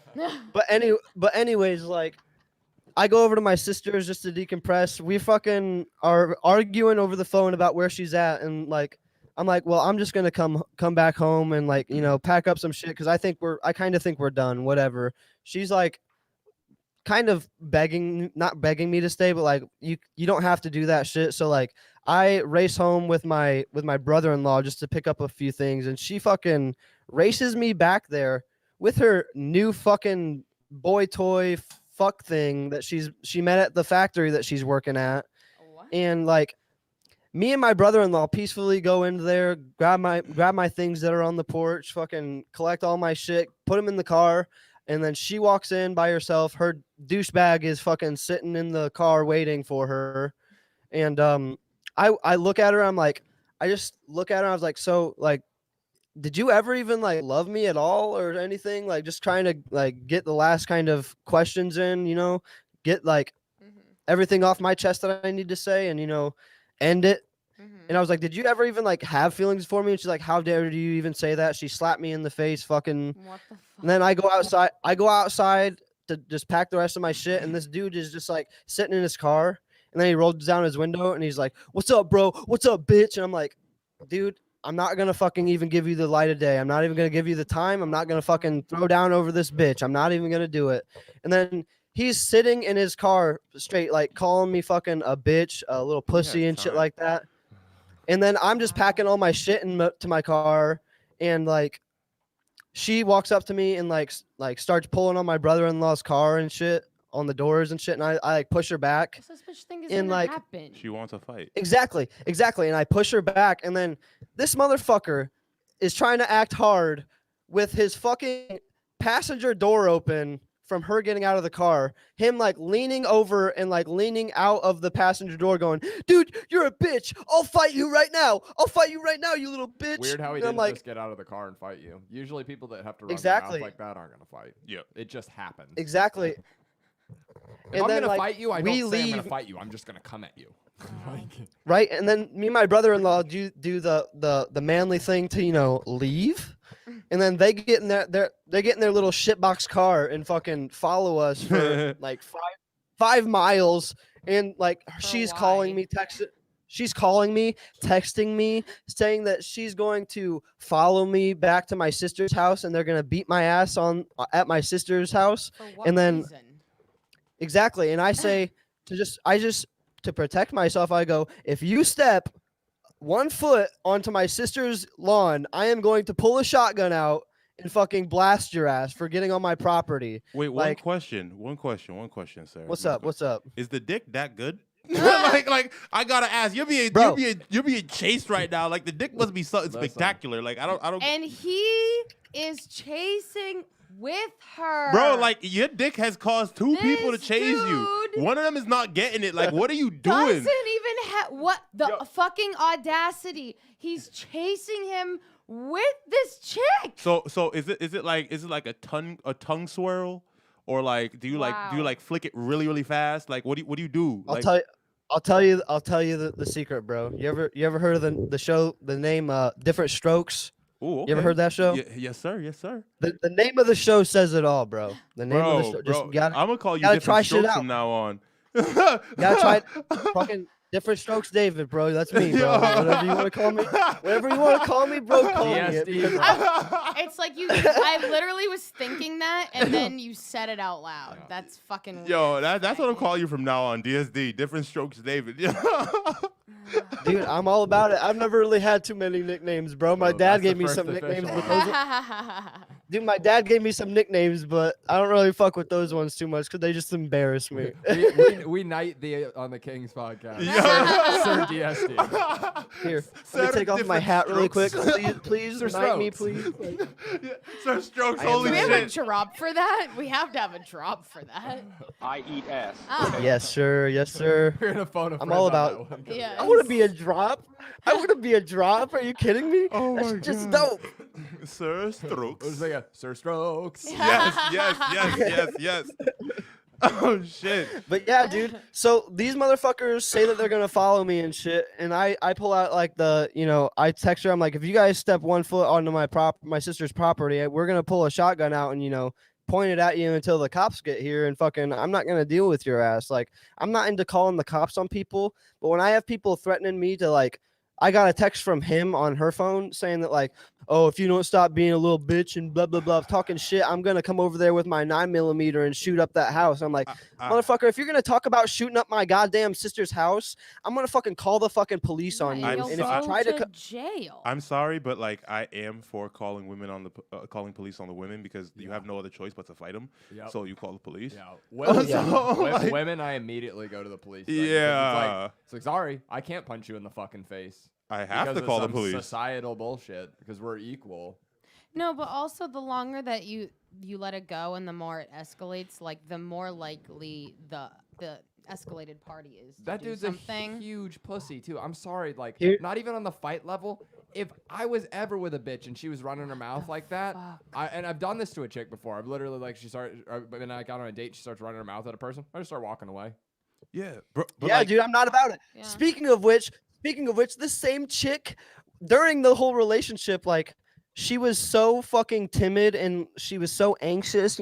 but anyways, like, I go over to my sister's just to decompress. We fucking are arguing over the phone about where she's at, and like, I'm like, well, I'm just gonna come back home and like, pack up some shit because I kind of think we're done. Whatever. She's like, kind of not begging me to stay, but like, you don't have to do that shit. So like, I race home with my brother-in-law just to pick up a few things, and she fucking races me back there with her new fucking boy toy fuck thing that she met at the factory that she's working at. What? And like, me and my brother-in-law peacefully go into there, grab my things that are on the porch, fucking collect all my shit, put them in the car, and then she walks in by herself. Her douchebag is fucking sitting in the car waiting for her. And I look at her, I just look at her, I was like, so like, did you ever even like love me at all or anything? Like, just trying to like get the last kind of questions in, get like everything off my chest that I need to say and, end it. And I was like, did you ever even like have feelings for me? And she's like, how dare you even say that? She slapped me in the face, fucking. What the fuck? And then I go outside to just pack the rest of my shit. And this dude is just like sitting in his car. And then he rolls down his window and he's like, what's up, bro? What's up, bitch? And I'm like, dude, I'm not going to fucking even give you the light of day. I'm not even going to give you the time. I'm not going to fucking throw down over this bitch. I'm not even going to do it. And then he's sitting in his car straight, like calling me fucking a bitch, a little pussy and shit like that. And then I'm just packing all my shit to my car. And like, she walks up to me and like starts pulling on my brother-in-law's car and shit on the doors and shit. And I like push her back. What's this bitch thing is And, gonna like, happen? She wants a fight. Exactly. And I push her back. And then this motherfucker is trying to act hard with his fucking passenger door open from her getting out of the car. Him like leaning over and like leaning out of the passenger door going, dude, you're a bitch. I'll fight you right now. You little bitch. Weird how he And I'm didn't like, just get out of the car and fight you. Usually people that have to run Exactly. their mouth like that aren't going to fight. Yep. It just happens. exactly. If I'm then, going to like, fight you, I we don't say I'm going leave- to fight you. I'm just going to come at you. Right. And then me and my brother-in-law do the manly thing to, leave. And then they get in their little shitbox car and fucking follow us for like 5 miles. And like she's calling me, texting me, saying that she's going to follow me back to my sister's house and they're gonna beat my ass at my sister's house. For what and then reason? Exactly. And I say to protect myself, I go, if you step 1 foot onto my sister's lawn, I am going to pull a shotgun out and fucking blast your ass for getting on my property. Wait, Like- one question, sir. What's up? What's up? Is the dick that good? like I gotta ask. You're being chased right now. Like the dick must be something Listen. spectacular. Like I don't. And he is chasing with her. Bro, like your dick has caused 2 people to This chase you. dude One of them is not getting it. Like, what are you doing? doesn't even have what the fucking audacity. He's chasing him with this chick. So is it like a tongue swirl, or like do you Wow. flick it really fast? Like what do you do? I'll Like, tell you the secret, bro. You ever heard of the show, the name Different Strokes? ooh, You ever okay. heard that show? Yes, sir. The name of the show says it all, bro. The name of the show. Just Bro, gotta, I'm gonna call you gotta different try shit strokes out. from now on. gotta try fucking Different Strokes David, bro. That's me, bro. Whatever you want to call me. Whatever you want to call me, bro, call me it. DSD. It's like I literally was thinking that, and then you said it out loud. That's fucking weird. Yo, that's what I'm calling you from now on. DSD, different strokes, David. Dude, I'm all about it. I've never really had too many nicknames, bro. My Bro, dad that's the gave me first some official nicknames, but one. those Dude, my dad gave me some nicknames, but I don't really fuck with those ones too much because they just embarrass me. we knight thee on the Kingz podcast. Yeah. Sir DSD. Here, Sir, let me take off my different hat really quick. strokes. Please, Sir knight me, Strokes. please. Sir Strokes, I am holy Do we not- have a shit. drop for that? We have to have a drop for that. I eat ass. Oh. Yes, sir. Yes, sir. We're gonna phone a I'm friend all on about- that one. Yeah. I want to be a drop. I want to be a drop. Are you kidding me? Oh That's my just God. dope. Sir It was Strokes. like a Sir Strokes. Yes. Oh shit. But yeah, dude. So these motherfuckers say that they're gonna follow me and shit, and I pull out like I text her. I'm like, if you guys step 1 foot onto my sister's property, we're gonna pull a shotgun out and point it at you until the cops get here. And fucking, I'm not gonna deal with your ass. Like, I'm not into calling the cops on people, but when I have people threatening me to like. I got a text from him on her phone saying that like, oh, if you don't stop being a little bitch and blah blah blah talking shit, I'm gonna come over there with my 9mm and shoot up that house. I'm like, motherfucker, if you're gonna talk about shooting up my goddamn sister's house, I'm gonna fucking call the fucking police on you. Yeah, I'm you'll so- And if go you try to, to jail. I'm sorry, but like I am for calling women on the calling police on the women because you have no other choice but to fight them. Yep. So you call the police. Yeah. Women, So, like- women, I immediately go to the police. Like, because Yeah. It's like, sorry, I can't punch you in the fucking face. I have because to of call the some police. Societal bullshit because we're equal. No, but also the longer that you let it go and the more it escalates, like the more likely the escalated party is to That do dude's something. a huge pussy too. I'm sorry, like Here- not even on the fight level. If I was ever with a bitch and she was running her mouth like that, and I've done this to a chick before. I've literally like when I got on a date, she starts running her mouth at a person. I just start walking away. Yeah, bro. But yeah, like, dude, I'm not about it. Yeah. Speaking of which, this same chick during the whole relationship, like, she was so fucking timid and she was so anxious,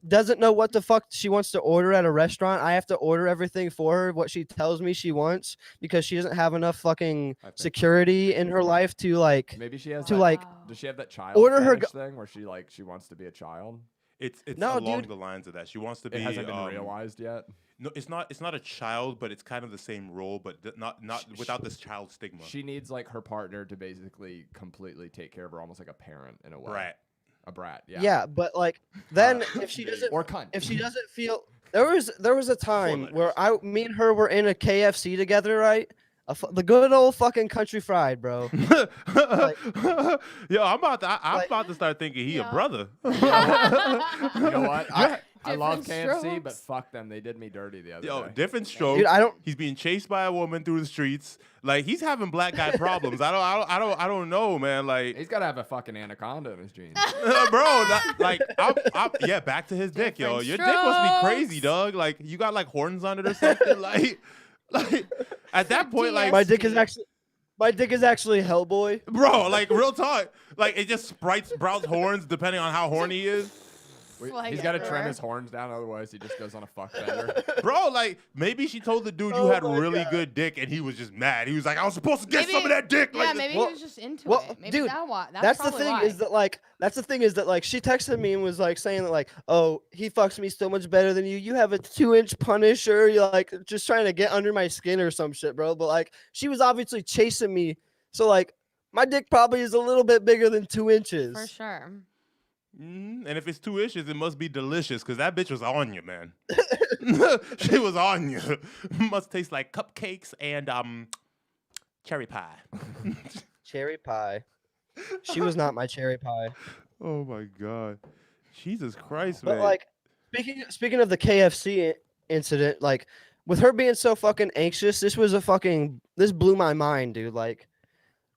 doesn't know what the fuck she wants to order at a restaurant. I have to order everything for her, what she tells me she wants, because she doesn't have enough fucking I think- security in her life to like Maybe she has to that- like Does she have that child order her fetish thing where she wants to be a child? it's No, along dude. the lines of that. She wants to be. It hasn't been realized yet. No, it's not a child, but it's kind of the same role, but not without this child stigma. She needs like her partner to basically completely take care of her, almost like a parent in a way. Brat. A brat. yeah. Yeah. But like then if she doesn't Or cunt. if she doesn't feel there was a time letters. where me and her were in a KFC together, right? The good old fucking country fried, bro. Yo, I'm about like- to start thinking he a Yeah. brother. You know what? I love Different KFC, but strokes. fuck them. They did me dirty the other Yo, day. different strokes. Dude, I don't He's being chased by a woman through the streets. Like he's having black guy problems. I don't know, man. Like, He's got to have a fucking anaconda in his jeans. bro, yeah. Back to his dick, yo. Different Your dick must be strokes. crazy, dog. Like you got like horns on it or something. like at that point, like my dick is actually Hellboy. bro, like real talk. Like it just sprouts horns depending on how horny he is. Flag He's got to trim everywhere. his horns down, otherwise he just goes on a fuck bender. Bro, like maybe she told the dude you Oh had my really God. good dick, and he was just mad. He was like, "I was supposed to get Maybe- some of that dick." Yeah, Like, maybe Well- he was just into well, it. Maybe dude, that's the probably thing why. is that like she texted me and was like saying that like, oh, he fucks me so much better than you. You have a 2-inch Punisher. You're like just trying to get under my skin or some shit, bro. But like she was obviously chasing me, so like my dick probably is a little bit bigger than 2 inches. For sure. and if it's 2 inches, it must be delicious, cause that bitch was on you, man. She was on you. Must taste like cupcakes and cherry pie. Cherry pie. She was not my cherry pie. Oh my god, Jesus Christ, But man. like speaking of the KFC incident, like with her being so fucking anxious, this blew my mind, dude. Like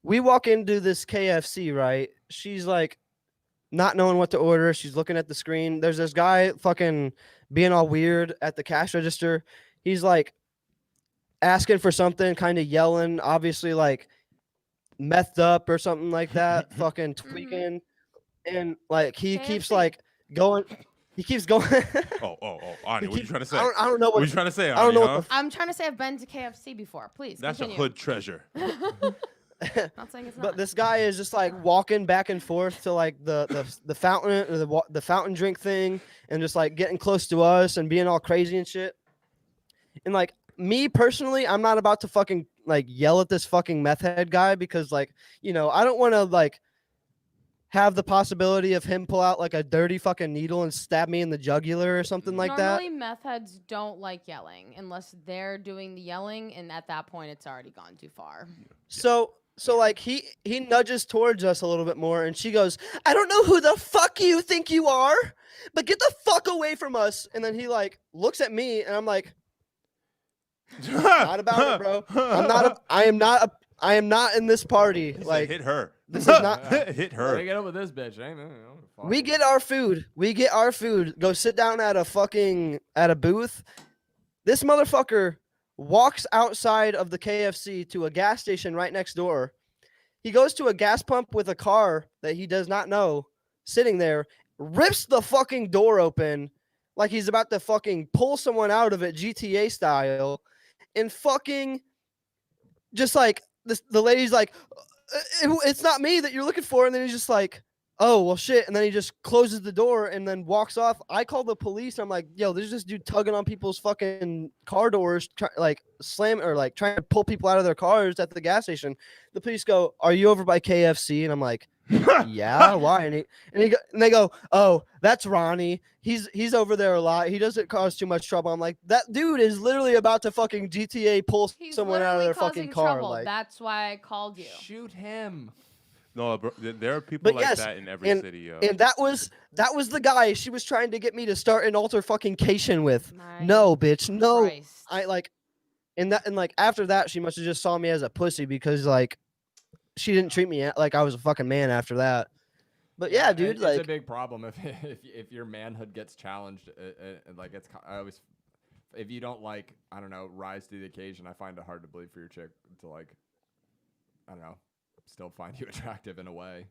we walk into this KFC, right? She's like not knowing what to order. She's looking at the screen. There's this guy fucking being all weird at the cash register. He's like asking for something, kind of yelling, obviously like methed up or something like that, fucking tweaking. And like he keeps KFC. like going. He keeps going. oh, Ani, what you trying to say? I don't know What what. you trying to say, Ani? I don't know huh? what I'm trying to say I've been to KFC before. Please That's a continue. hood treasure. Not saying it's not. But this guy is just like walking back and forth to like the fountain or the fountain drink thing, and just like getting close to us and being all crazy and shit. And like me personally, I'm not about to fucking like yell at this fucking meth head guy because like I don't want to like have the possibility of him pull out like a dirty fucking needle and stab me in the jugular or something like that. Normally, meth heads don't like yelling unless they're doing the yelling, and at that point, it's already gone too far. So like he nudges towards us a little bit more, and she goes, "I don't know who the fuck you think you are, but get the fuck away from us." And then he like looks at me, and I'm like, "Not about it, bro. I am not in this party." Like, hit her. This is not hit her. Get up with this bitch. We get our food. Go sit down at a booth. This motherfucker walks outside of the KFC to a gas station right next door. He goes to a gas pump with a car that he does not know, sitting there, rips the fucking door open like he's about to fucking pull someone out of it GTA style, and fucking just like this, the lady's like, it's not me that you're looking for. And then he's just like, oh, well, shit. And then he just closes the door and then walks off. I call the police. I'm like, yo, there's this dude tugging on people's fucking car doors, trying to pull people out of their cars at the gas station. The police go, are you over by KFC? And I'm like, yeah, why? And they go, oh, that's Ronnie. He's over there a lot. He doesn't cause too much trouble. I'm like, that dude is literally about to fucking GTA pull someone out of their fucking car. Trouble. Like, that's why I called you. Shoot him. No, bro, there are people that in every city, yo. And that was the guy she was trying to get me to start an altercation with. My no, bitch, no. Christ. I like, and after that, she must have just saw me as a pussy because like, she didn't treat me like I was a fucking man after that. But yeah, dude, it's a big problem if your manhood gets challenged. Like if you don't like, I don't know, rise to the occasion. I find it hard to believe for your chick to like, I don't know, still find you attractive in a way.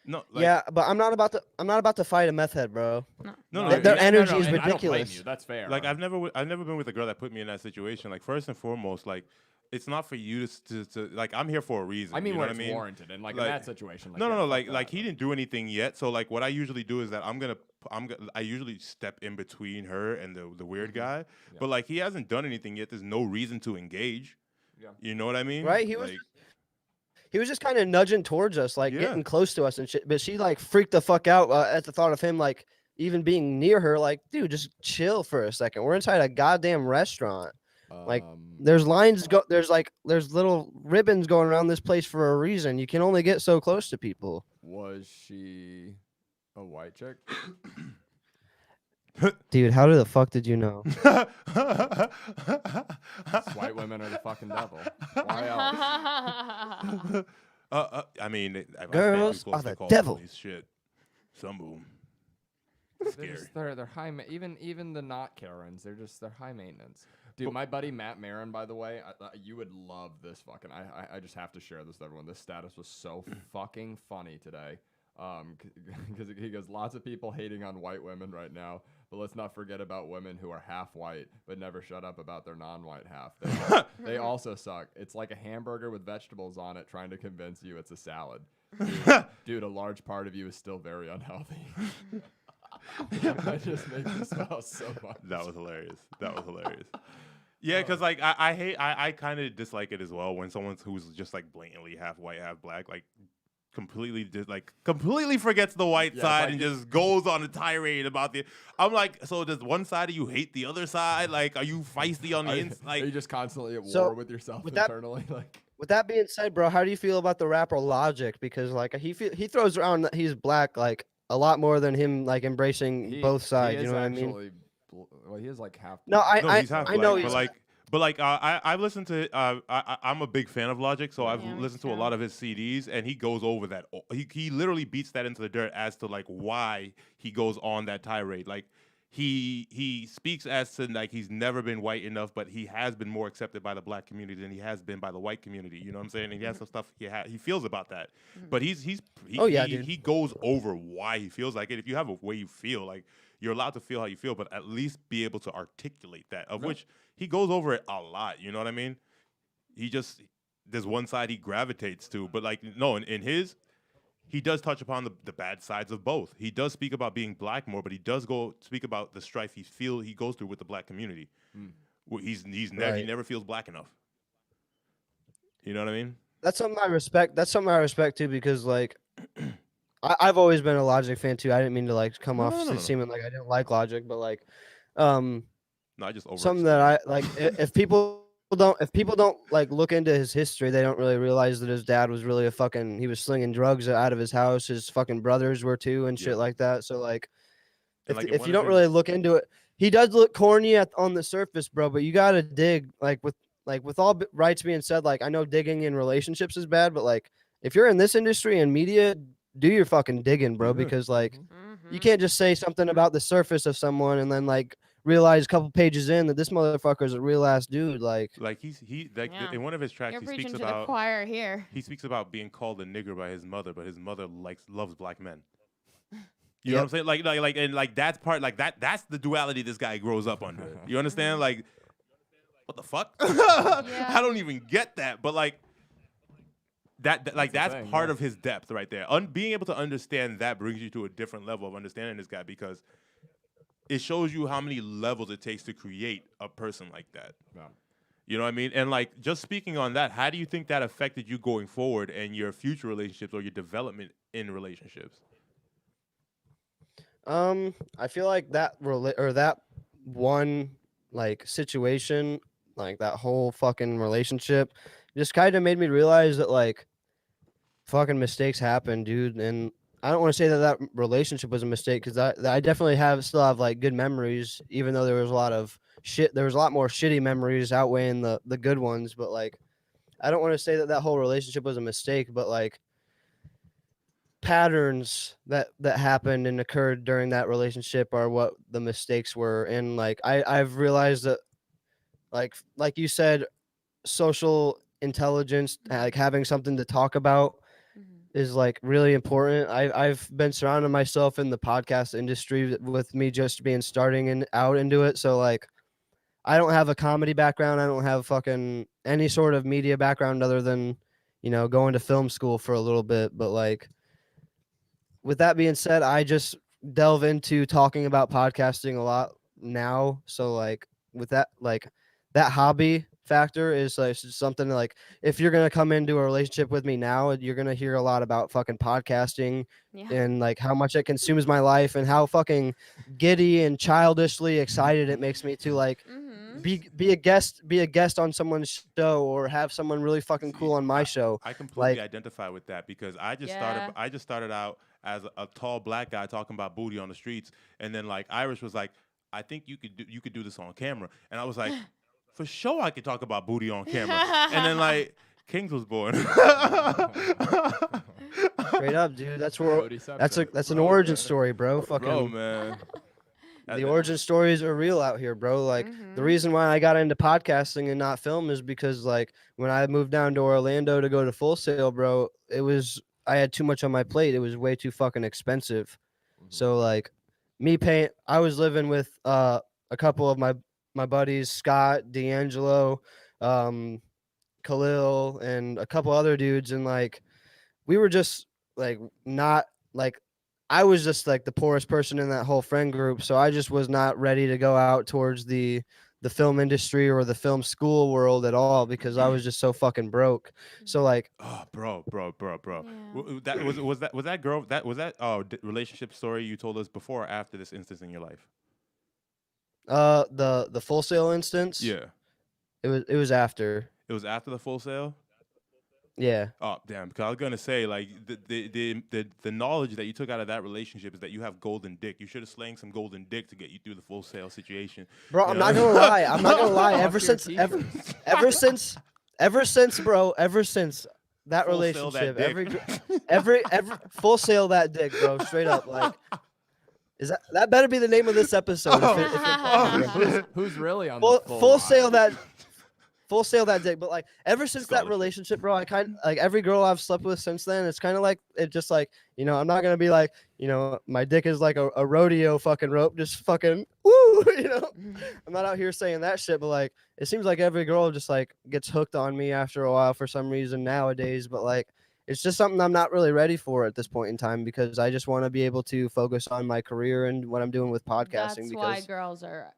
No, like, yeah, but I'm not about to fight a meth head, bro. No, their energy is and I don't blame ridiculous. you. That's fair. Like I've never been with a girl that put me in that situation. Like first and foremost, like it's not for you to like I'm here for a reason. I mean, you know when what it's I mean? warranted, and like in that situation. Like, No, like he didn't do anything yet. So like what I usually do is that I usually step in between her and the weird guy. Yeah. But like he hasn't done anything yet. There's no reason to engage. Yeah. You know what I mean? Right? He was just kind of nudging towards us, like getting close to us and shit. But she like freaked the fuck out at the thought of him like even being near her. Like, dude, just chill for a second. We're inside a goddamn restaurant. Like, there's there's little ribbons going around this place for a reason. You can only get so close to people. Was she a white chick? Dude, how the fuck did you know? White women are the fucking devil. Why else? I mean, girls are the devil. Shit, some of them. They're high. Even the not Karens, they're high maintenance. Dude, my buddy Matt Marin, by the way, you would love this fucking. I just have to share this with everyone. This status was so fucking funny today. Because he goes, lots of people hating on white women right now, but let's not forget about women who are half white but never shut up about their non-white half. They also suck. It's like a hamburger with vegetables on it trying to convince you it's a salad. Dude, a large part of you is still very unhealthy. That just makes me smile so much. That was hilarious. Yeah, because like I kind of dislike it as well when someone who's just like blatantly half white, half black, like completely forgets the white side and just goes on a tirade about the. I'm like, so does one side of you hate the other side? Like, are you feisty on the inside? Like, are you just constantly at war with yourself internally? With that being said, bro, how do you feel about the rapper Logic? Because like he throws around that he's black like a lot more than him like embracing both sides. You know what I mean? Well, he is like half. No, he's half black, know. But I've listened to. I'm a big fan of Logic, so I've listened to a lot of his CDs, and he goes over that. He literally beats that into the dirt as to like why he goes on that tirade. Like he speaks as to like he's never been white enough, but he has been more accepted by the black community than he has been by the white community. You know what I'm saying? And he has some stuff he feels about that. But he goes over why he feels like it. If you have a way you feel, like you're allowed to feel how you feel, but at least be able to articulate that. Of which he goes over it a lot. You know what I mean? There's one side he gravitates to, but like no, in his. He does touch upon the bad sides of both. He does speak about being black more, but he does speak about the strife he goes through with the black community. He never feels black enough. You know what I mean? That's something I respect. That's something I respect too, because like I've always been a Logic fan too. I didn't mean to like come off No. seeming like I didn't like Logic, but like, No, I just something that I like. If people don't like look into his history, they don't really realize that his dad was really he was slinging drugs out of his house. His fucking brothers were too and shit like that. So like, if you don't really look into it, he does look corny on the surface, bro. But you gotta dig with all rights being said. Like I know digging in relationships is bad, but like if you're in this industry and media, do your fucking digging, bro. Because like you can't just say something about the surface of someone and then like realize a couple pages in that this motherfucker is a real ass dude. Like in one of his tracks, You're he preaching speaks to about the choir here. he speaks about being called a nigger by his mother, but his mother loves black men. You know what I'm saying? Like that's part that's the duality this guy grows up under. You understand? Like, what the fuck? I don't even get that, but like. That's part of his depth right there. Being able to understand that brings you to a different level of understanding this guy because it shows you how many levels it takes to create a person like that. Yeah. You know what I mean? And like just speaking on that, how do you think that affected you going forward and your future relationships or your development in relationships? I feel like that that one like situation, like that whole fucking relationship, just kind of made me realize that like fucking mistakes happen, dude. And I don't want to say that relationship was a mistake because I definitely still have like good memories, even though there was a lot of shit. There was a lot more shitty memories outweighing the good ones. But like, I don't want to say that whole relationship was a mistake, but like patterns that happened and occurred during that relationship are what the mistakes were. And like I've realized that like you said, social intelligence, like having something to talk about is like really important. I've been surrounding myself in the podcast industry with me just being starting out into it. So like I don't have a comedy background. I don't have fucking any sort of media background other than, going to film school for a little bit. But like with that being said, I just delve into talking about podcasting a lot now. So like with that, like that hobby factor is like something like if you're gonna come into a relationship with me now, you're gonna hear a lot about fucking podcasting and like how much it consumes my life and how fucking giddy and childishly excited it makes me to like be a guest on someone's show or have someone really fucking cool on my show. I completely identify with that because I just started out as a tall black guy talking about booty on the streets, and then like Irish was like, I think you could do this on camera, and I was like. For sure, I could talk about booty on camera. And then, like, Kingz was born. Straight up, dude. That's an origin story, bro. Fucking, bro, man. The origin stories are real out here, bro. Like, the reason why I got into podcasting and not film is because, like, when I moved down to Orlando to go to Full Sail, bro, I had too much on my plate. It was way too fucking expensive. So, like, I was living with a couple of my buddies, Scott, D'Angelo, Khalil, and a couple other dudes. And like, we were just like, not like, I was just like the poorest person in that whole friend group. So I just was not ready to go out towards the film industry or the film school world at all because I was just so fucking broke. So like, oh, bro. That was that girl, was that relationship story you told us before or after this instance in your life? The Full Sail instance. Yeah, it was after. It was after the Full Sail. Yeah. Oh damn! Because I was gonna say like the knowledge that you took out of that relationship is that you have golden dick. You should have slaying some golden dick to get you through the Full Sail situation. Bro, I'm not gonna lie. Ever since that Full relationship, that every Full Sail that dick, bro. Straight up, like. That better be the name of this episode? Who's really on full, the full sail that Full Sail that dick? But like ever since that relationship, bro, I kind of like every girl I've slept with since then. It's kind of like it just like I'm not gonna be like my dick is like a rodeo fucking rope, just fucking woo. I'm not out here saying that shit, but like it seems like every girl just like gets hooked on me after a while for some reason nowadays. But like. It's just something I'm not really ready for at this point in time because I just want to be able to focus on my career and what I'm doing with podcasting. That's why girls are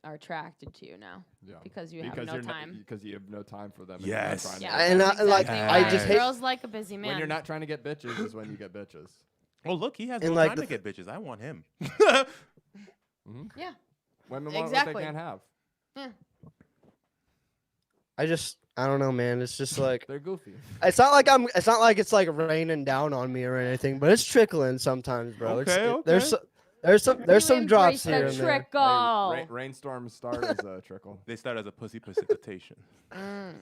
attracted to you now. Yeah. Because you have no time. Because you have no time for them. Yes. And I just hate girls like a busy man. When you're not trying to get bitches is when you get bitches. Oh, look, he has And, no like, time the to get bitches. I want him. Yeah. Women want what Exactly. they can't have. Yeah. I don't know, man. It's just like They're goofy. it's not like it's like raining down on me or anything, but it's trickling sometimes, bro. Okay. There's some You drops embrace here the and there. trickle. Rainstorms start as a trickle. They start as a pussy precipitation. Mm.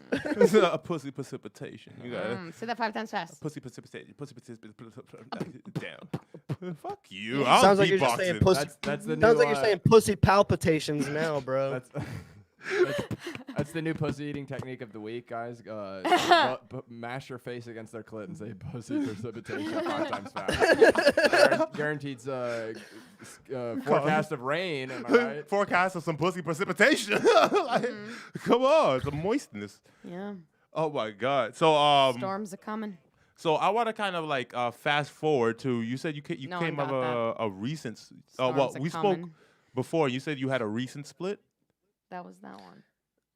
It's a pussy precipitation. You got it. Say that 5 times fast. Pussy precipitation. Pussy precipitation. Damn. Fuck you. I'll Sounds like you're just saying beatboxing. pussy. That's the new. Sounds like you're saying pussy palpitations now, bro. That's the new pussy eating technique of the week, guys. Mash your face against their clit and say pussy precipitation 5 times fast. Guaranteed forecast of rain. Am I right? Forecast of some pussy precipitation. Like, come on, the moistness. Yeah. Oh my god. So Storms are coming. So I want to kind of like fast forward to you said you No, came I of got a recent. Storms Well, are we spoke coming. before. You said you had a recent split. That was that one.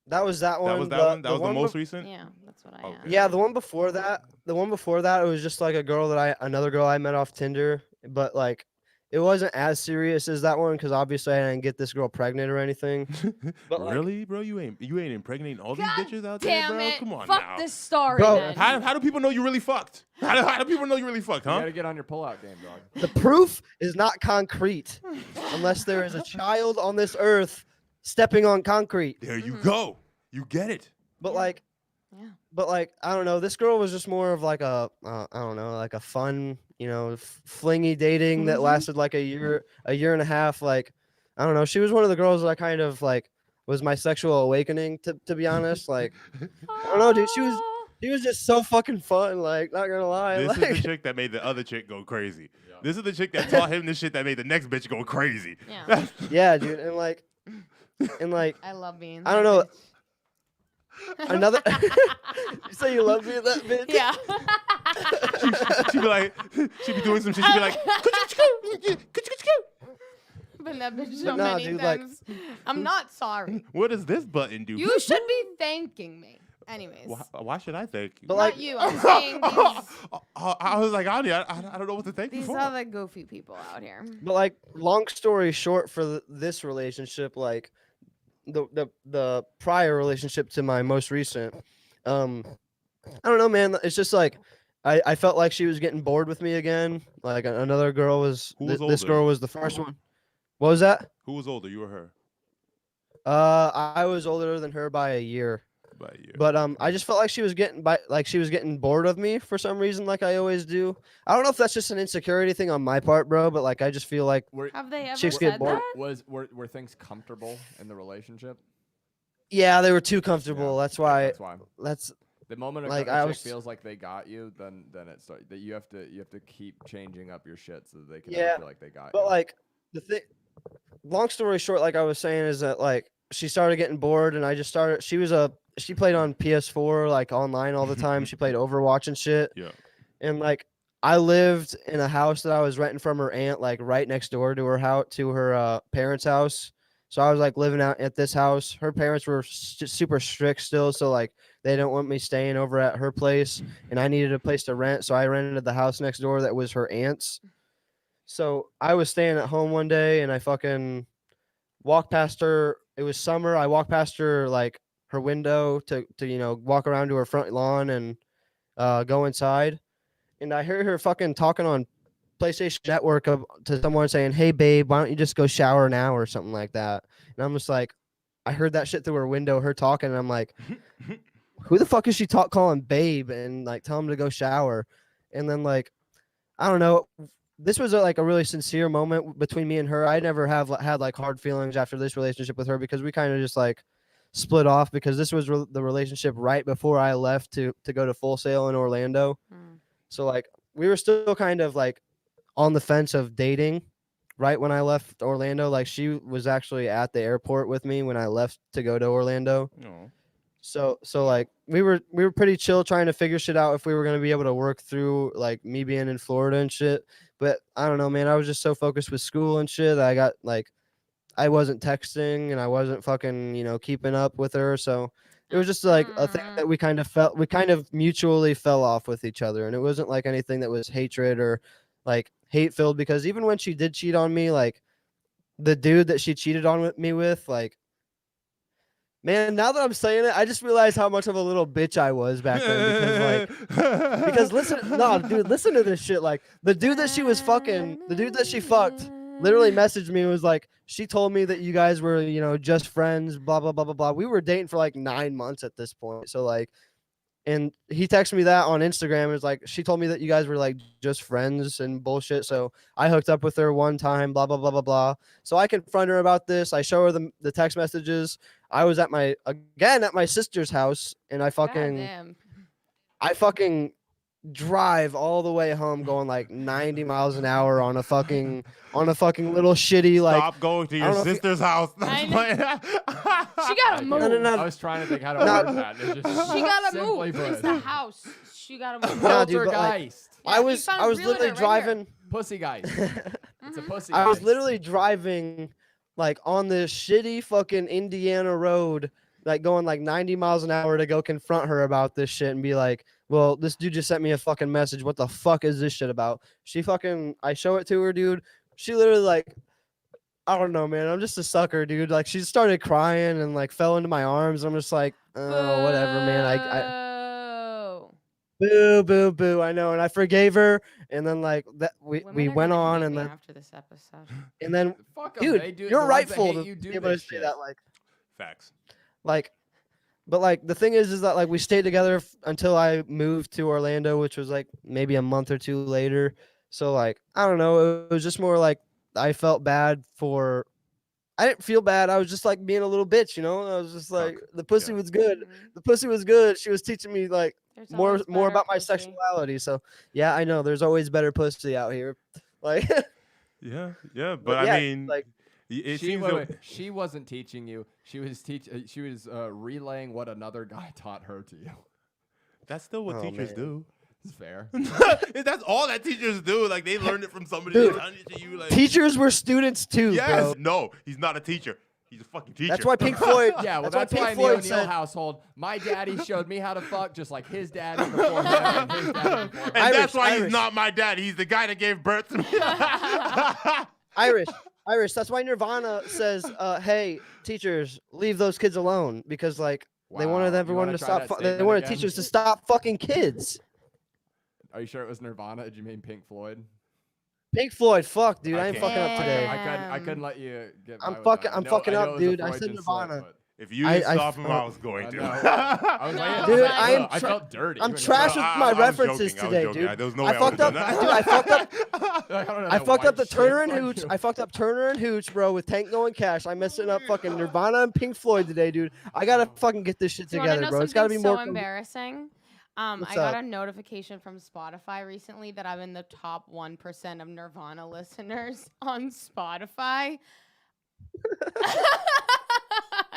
That was that one. That was that one. That was the most bef- recent. Yeah, that's what I Okay. had. Yeah, the one before that. It was just like another girl I met off Tinder, but like, it wasn't as serious as that one because obviously I didn't get this girl pregnant or anything. But like, Really, bro? You ain't impregnating all these God bitches out there, damn bro? it. Come on Fuck now. this story, Bro, then. How do people know you really fucked? How do people know you really fucked, You huh? gotta get on your pullout game, dog. the proof is not concrete unless there is a child on this earth stepping on concrete. There you go. You get it. But Yeah. like, Yeah. but like, I don't know. This girl was just more of like I don't know, like a fun, flingy dating that lasted like a year and a half. Like, I don't know. She was one of the girls that I kind of like was my sexual awakening. To be honest, like, I don't know, dude. She was just so fucking fun. Like, not gonna lie. This like, is the chick that made the other chick go crazy. This is the chick that taught him the shit that made the next bitch go crazy. Yeah. yeah, dude, and like, I love being. I don't know. Another. You say you love me, that bitch? Yeah. She'd be like, she'd be doing some shit. She'd be like, Been that bitch so But nah, many dude, like- times. I'm not sorry. what does this button do? You should be thanking me. Anyways. Why should I thank you? But Not like, you. I'm saying I was like, I don't know what to thank you these for. other goofy people out here. But like, long story short, for this relationship, like the prior relationship to my most recent, I don't know, man. It's just like I felt like she was getting bored with me again. Like another girl was. Who was This older? girl was the first one. What was that? Who was older, you or her? I was older than her by a year. By a year. But I just felt like she was getting bored of me for some reason, like I always do. I don't know if that's just an insecurity thing on my part, bro. But like, I just feel like Have they ever Chicks get said bored. that? Were things comfortable in the relationship? yeah, they were too comfortable. Yeah, That's why. That's why. That's The moment Like, a I chick was- feels like they got you, then it starts. That you have to keep changing up your shit so that they can Yeah, never feel like they got But you. like the thing, long story short, like I was saying, is that like she started getting bored, and I just started. She played on PS4 like online all the time. She played Overwatch and shit. Yeah. And like I lived in a house that I was renting from her aunt, like right next door to her house, to her parents' house. So I was like living out at this house. Her parents were super strict still, so like they didn't want me staying over at her place, and I needed a place to rent, so I rented the house next door that was her aunt's. So I was staying at home one day, and I fucking walked past her. It was summer. I walked past her like her window to walk around to her front lawn and go inside, and I heard her fucking talking on PlayStation Network to someone saying, "Hey babe, why don't you just go shower now?" or something like that. And I'm just like, I heard that shit through her window, her talking, and I'm like, who the fuck is she calling babe and like tell him to go shower? And then like, I don't know. This was like a really sincere moment between me and her. I never had like hard feelings after this relationship with her because we kind of just like split off because this was the relationship right before I left to go to Full Sail in Orlando. So like we were still kind of like on the fence of dating right when I left Orlando. Like she was actually at the airport with me when I left to go to Orlando. No. So like we were pretty chill trying to figure shit out if we were going to be able to work through like me being in Florida and shit. But I don't know, man. I was just so focused with school and shit that I got like I wasn't texting and I wasn't fucking, keeping up with her. So it was just like a thing that we kind of mutually fell off with each other. And it wasn't like anything that was hatred or like hate-filled because even when she did cheat on me, like the dude that she cheated on me with, like, man, now that I'm saying it, I just realized how much of a little bitch I was back then because listen to this shit. Like the dude that she fucked literally messaged me and was like, she told me that you guys were, just friends, blah, blah, blah, blah, blah. We were dating for like 9 months at this point. So like, and he texted me that on Instagram. It was like, she told me that you guys were like just friends and bullshit. So I hooked up with her one time, blah, blah, blah, blah, blah. So I confront her about this. I show her the text messages. I was at my sister's house and I fucking drive all the way home going like 90 miles an hour on a fucking little shitty like. Stop going to your sister's house. She gotta move. No. I was trying to think how to word that. It's just She gotta move. put. It's the house. She gotta move. Nah, dude, but, like, Yeah, I he was found real literally right driving. here. Pussy guys. It's a pussy. I was guys. literally driving like on this shitty fucking Indiana road, like going like 90 miles an hour to go confront her about this shit and be like, well, this dude just sent me a fucking message. What the fuck is this shit about? I show it to her, dude. She literally like, I don't know, man. I'm just a sucker, dude. Like she started crying and like fell into my arms. I'm just like, oh, whatever, man. Boo, boo, boo. I know. And I forgave her. And then like that we went on and then after this episode. And then Fuck 'em, dude, they do- you're the ones that rightful hate to you do be able to this say shit. that like Facts. like but like the thing is that like we stayed together until I moved to Orlando, which was like maybe a month or two later. So like I don't know, it was just more like I felt bad for I didn't feel bad. I was just like being a little bitch, I was just like the pussy was good. The pussy was good. She was teaching me like There's more always better about my pussy. sexuality. So yeah, I know there's always better pussy out here. Like Yeah, but yeah, I mean, like it She, seems wait, that- she wasn't teaching you. She was relaying what another guy taught her to you. that's still what Oh, teachers man. do. It's fair. That's all that teachers do. Like they learned it from somebody Dude, telling it to you. Like teachers were students too, yes, bro. no, he's not a teacher. He's a fucking teacher. That's why Pink Floyd. Yeah, well, that's that's why why Pink in the Floyd O'Neill said. household, my daddy showed me how to fuck just like his daddy before him and his daddy before him. and that's Irish, why Irish. he's not my dad. He's the guy that gave birth to me. Irish. That's why Nirvana says, "Hey, teachers, leave those kids alone," because like they Wow, wanted you everyone wanna to try stop. that They statement wanted again? teachers to stop fucking kids. Are you sure it was Nirvana? Did you mean Pink Floyd? Pink Floyd, fuck, dude, I ain't can't. fucking up today. I couldn't let you get. I'm by with fucking- that. I'm I know- fucking I know up, it was a dude. I said Freudian slip, Nirvana. but- If you I didn't stop him, I felt- was going to. I was like, No, Dude, like- I am I felt dirty. I'm You were trash like, with I my was references joking, I was today, joking. dude. There was no I way I fucked would've up. done Dude, that. I fucked up. I don't know I that fucked white up the shit, Turner and fuck Hooch. you. I fucked up Turner and Hooch, bro, with Tank Going Cash. I'm messing up fucking Nirvana and Pink Floyd today, dude. I gotta fucking get this shit You wanna together, know bro. It's gotta be something more. so embarrassing. I What's got up? a notification from Spotify recently that I'm in the top 1% of Nirvana listeners on Spotify.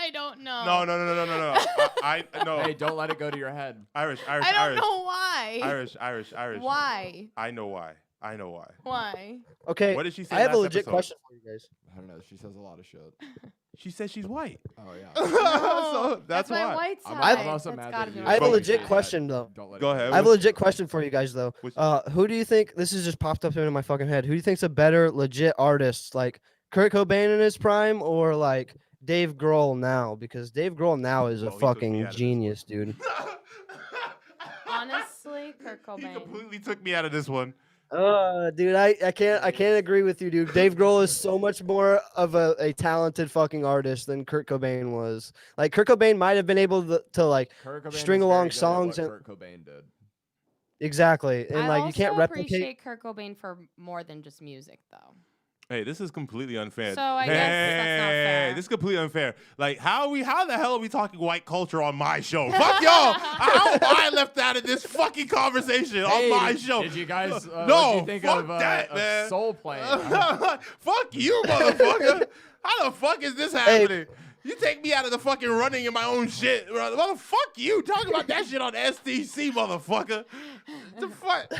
I don't know. No. I no. Hey, don't let it go to your head. Irish. I don't know why. Irish. Why? I know why. Why? Okay. What did she say I have a last legit episode? question for you guys. I don't know. She says a lot of shit. She says she's white. Oh yeah. So that's my why. white I'm- side. I'm also That's mad gotta that be you- my I have a But- white legit side. question though. Don't let it Go ahead. I have a legit question for you guys though. Which- Who do you think this has just popped up into my fucking head? Who do you think's a better legit artist, like Kurt Cobain in his prime or like Dave Grohl now? Because Dave Grohl now is Well, a he took me out fucking of this genius, dude. Honestly, Kurt He Cobain. completely took me out of this one. Dude, I can't agree with you, dude. Dave Grohl is so much more of a talented fucking artist than Kurt Cobain was. Like Kurt Cobain might have been able to like Kurt Cobain string was along very good at songs what and Kurt Cobain did. exactly, and I like also you can't replicate. appreciate Kurt Cobain for more than just music, though. Hey, this is completely unfair. So I guess that's not fair. This is completely unfair. Like, how the hell are we talking white culture on my show? Fuck y'all. How am I left out of this fucking conversation on my show? Did you guys? No, what'd you think fuck of, that, of man. Soul Plane? Fuck you, motherfucker. How the fuck is this happening? You take me out of the fucking running in my own shit. Fuck you. Talking about that shit on STC, motherfucker. The fuck?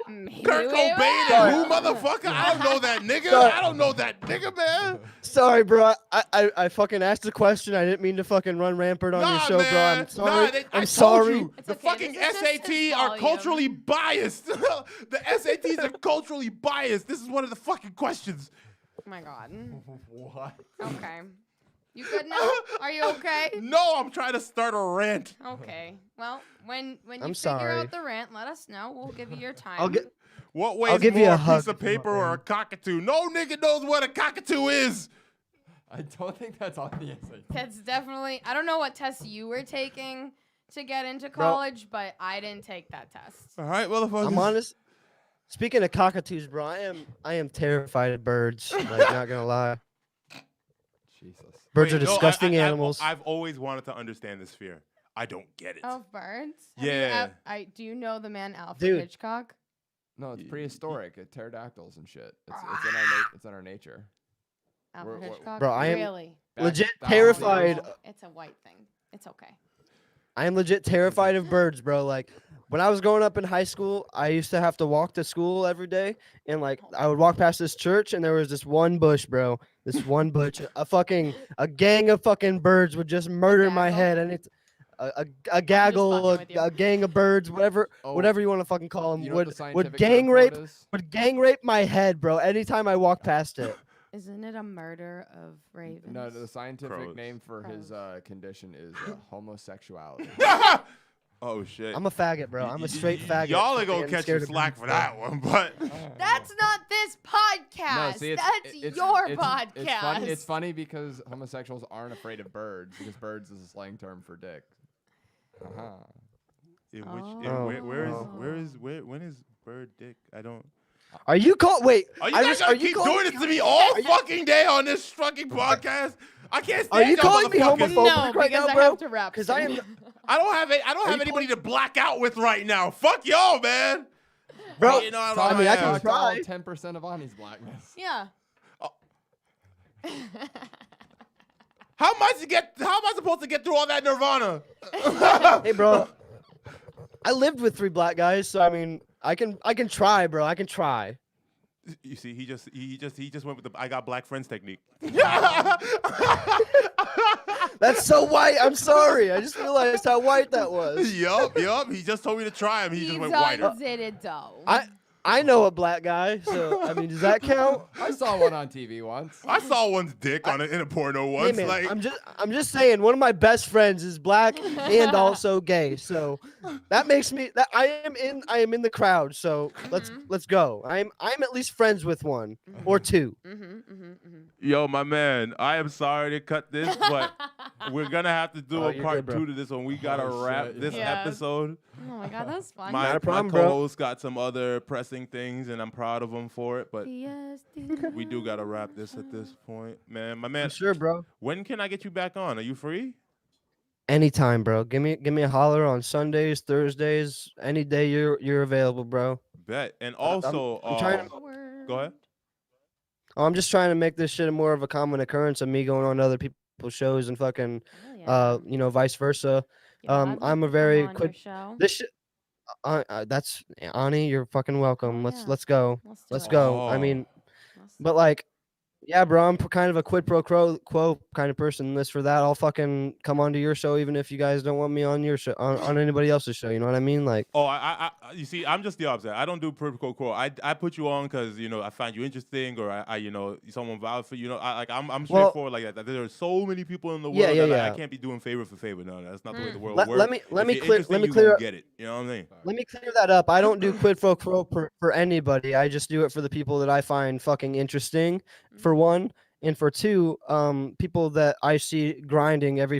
Maybe Kurt we Cobain will. and who, motherfucker? I don't know that nigga. I don't know that nigga, man. sorry, bro. I fucking asked a question. I didn't mean to fucking run rampant on your show, bro. I'm sorry. I I'm told sorry. you, It's the okay, fucking this is just SAT his are volume. culturally biased. The SATs are culturally biased. This is one of the fucking questions. Oh my god. What? Okay. You good now? Are you okay? No, I'm trying to start a rant. Okay. Well, when you I'm figure sorry. out the rant, let us know. We'll give you your time. I'll get. What weighs give more, you a a hug piece of if you want, paper or a man. cockatoo? No nigga knows what a cockatoo is. I don't think that's on the SAT. That's definitely. I don't know what tests you were taking to get into college, but I didn't take that test. All right, motherfuckers. I'm honest. Speaking of cockatoos, bro, I am terrified of birds. Like, not gonna lie. Jesus. Birds Wait, are no, disgusting animals. I've always wanted to understand this fear. I don't get it. Of birds? Yeah. Do you know the man Alfred Dude. Hitchcock? No, it's prehistoric. Pterodactyls and shit. It's in our nature. Alfred We're- Hitchcock? Bro, I am- really? Legit Thousands of years terrified. old. It's a white thing. It's okay. I am legit terrified of birds, bro. Like when I was growing up in high school, I used to have to walk to school every day, and like I would walk past this church, and there was this one bush, bro. This one bush, a gang of fucking birds would just murder my gaggle? head, and it's a gaggle, fucking with you. a gang of birds, whatever Oh, you want to fucking call them, You know what the would scientific gang term for it rape is? would gang rape my head, bro. Anytime I walk past it. Isn't it a murder of ravens? No, the scientific Crows. name for his condition is homosexuality. Oh shit. I'm a faggot, bro. I'm a straight faggot. Y'all are fucking gonna catch scared some of slack birds, for bro. that one, but That's not this podcast. No, see, That's your it's podcast. It's funny because homosexuals aren't afraid of birds because birds is a slang term for dick. Uh-huh. when is bird dick? I don't. Are you wait? Are you I guys just- gonna are you keep calling doing this to me all fucking day on this fucking podcast? I can't Are stand you y'all calling me motherfuckers. homophobic No, right because now, I bro? have to wrap Because I am. soon. I don't have you anybody to black out with right now. Fuck y'all, man. Bro, You know, I I mean, I can have. try. 10% of Ani's blackness. Yeah. How am I supposed to get through all that Nirvana? Hey, bro. I lived with 3 black guys, so I mean, I can try, bro. I can try. You see, he just went with the I got black friends technique. That's so white. I'm sorry. I just realized how white that was. yup. He just told me to try him. He just went whiter. did it though. I know a black guy, so I mean, does that count? I saw one on TV once. I saw one's dick in a porno Hey, once. man, like, I'm just saying. One of my best friends is black and also gay, so that makes me that I am in the crowd. So let's go. I'm at least friends with one or 2. yo, my man, I am sorry to cut this, but we're gonna have to do Oh, a you're part good, bro. 2 to this one. We gotta Oh, wrap shit, this yeah. episode. Oh my god, that's fun. My, Not a problem, my bro. co-host got some other pressing things, and I'm proud of him for it. But we do gotta wrap this at this point, man. My man, For sure, bro. when can I get you back on? Are you free? Anytime, bro. Give me a holler on Sundays, Thursdays, any day you're available, bro. Bet. And also, I'm trying to- go ahead. I'm just trying to make this shit more of a common occurrence of me going on to other people's shows and fucking, vice versa. I'm a very quick. This shit. That's Ani. You're fucking welcome. Oh, Let's go. Let's go. I Oh. mean, but like, yeah, bro. I'm kind of a quid pro quo kind of person. This for that, I'll fucking come onto your show even if you guys don't want me on your show, on anybody else's show. You know what I mean? Like, Oh, you see, I'm just the opposite. I don't do pro quo. I put you on because I find you interesting, or I someone vouch for you. I'm straightforward like that. There are so many people in the world Yeah, that I yeah. can't be doing favor for favor. No, that's not the way the world Let works. me If you're clear. interesting, Let me you clear. gonna get it. You know what I'm saying? Let me clear that up. I don't do quid pro quo for anybody. I just do it for the people that I find fucking interesting, for one, and for 2, people that I see grinding every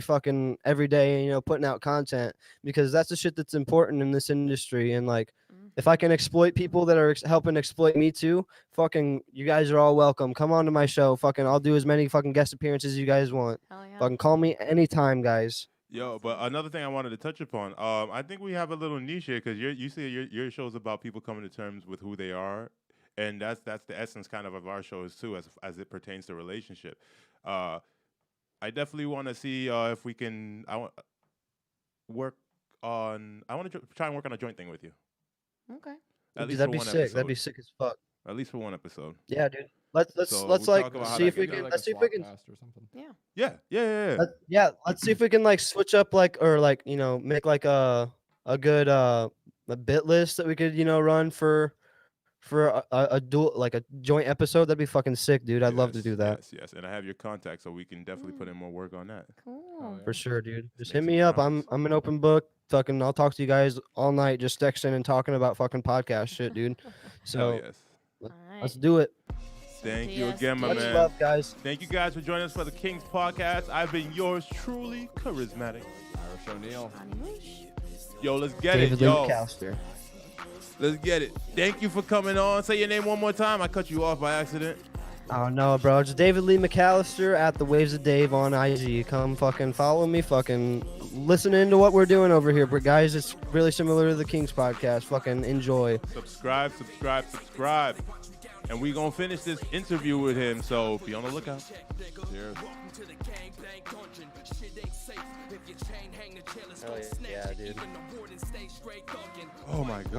day, putting out content, because that's the shit that's important in this industry. And like, if I can exploit people that are helping exploit me too, fucking, you guys are all welcome. Come on to my show. Fucking, I'll do as many fucking guest appearances as you guys want. Hell yeah. Fucking call me anytime, guys. Yo, but another thing I wanted to touch upon, I think we have a little niche here because you say your show's about people coming to terms with who they are, and that's the essence kind of our shows too, as it pertains to relationship. I definitely want to see if we can. I want to try and work on a joint thing with you. Okay. At Dude, least that'd for be one sick. episode. That'd be sick as fuck. At least for one episode. Yeah, dude. let's So let's we'll like talk about how see that if we goes. can Like let's a see if we can Swapcast or something. Yeah. let's see if we can like switch up like or like make like a good a bit list that we could run for a dual like a joint episode. That'd be fucking sick, dude. I'd love to do that Yes. And I have your contact, so we can definitely put in more work on that. Cool. for sure, dude. Just make hit some me up. rounds. I'm an open book. Fucking, I'll talk to you guys all night, just texting and talking about fucking podcast shit, dude. Hell So yes. All let's right. do it. Thank you Yes, again, my Much man. love, guys. Thank you guys for joining us for the Kingz Podcast. I've been yours truly, Karizmatik. Irish O'Neal. Johnny Moush. Yo, let's get David it, Lee yo. McCallister. Let's get it. Thank you for coming on. Say your name one more time. I cut you off by accident. Oh no, bro. It's David Lee McCallister at the Waves of Dave on IG. Come fucking follow me. Fucking listen into what we're doing over here. But guys, it's really similar to the Kingz Podcast. Fucking enjoy. Subscribe. And we gonna finish this interview with him, so be on the lookout. Cheers. Yeah, dude. Oh my God.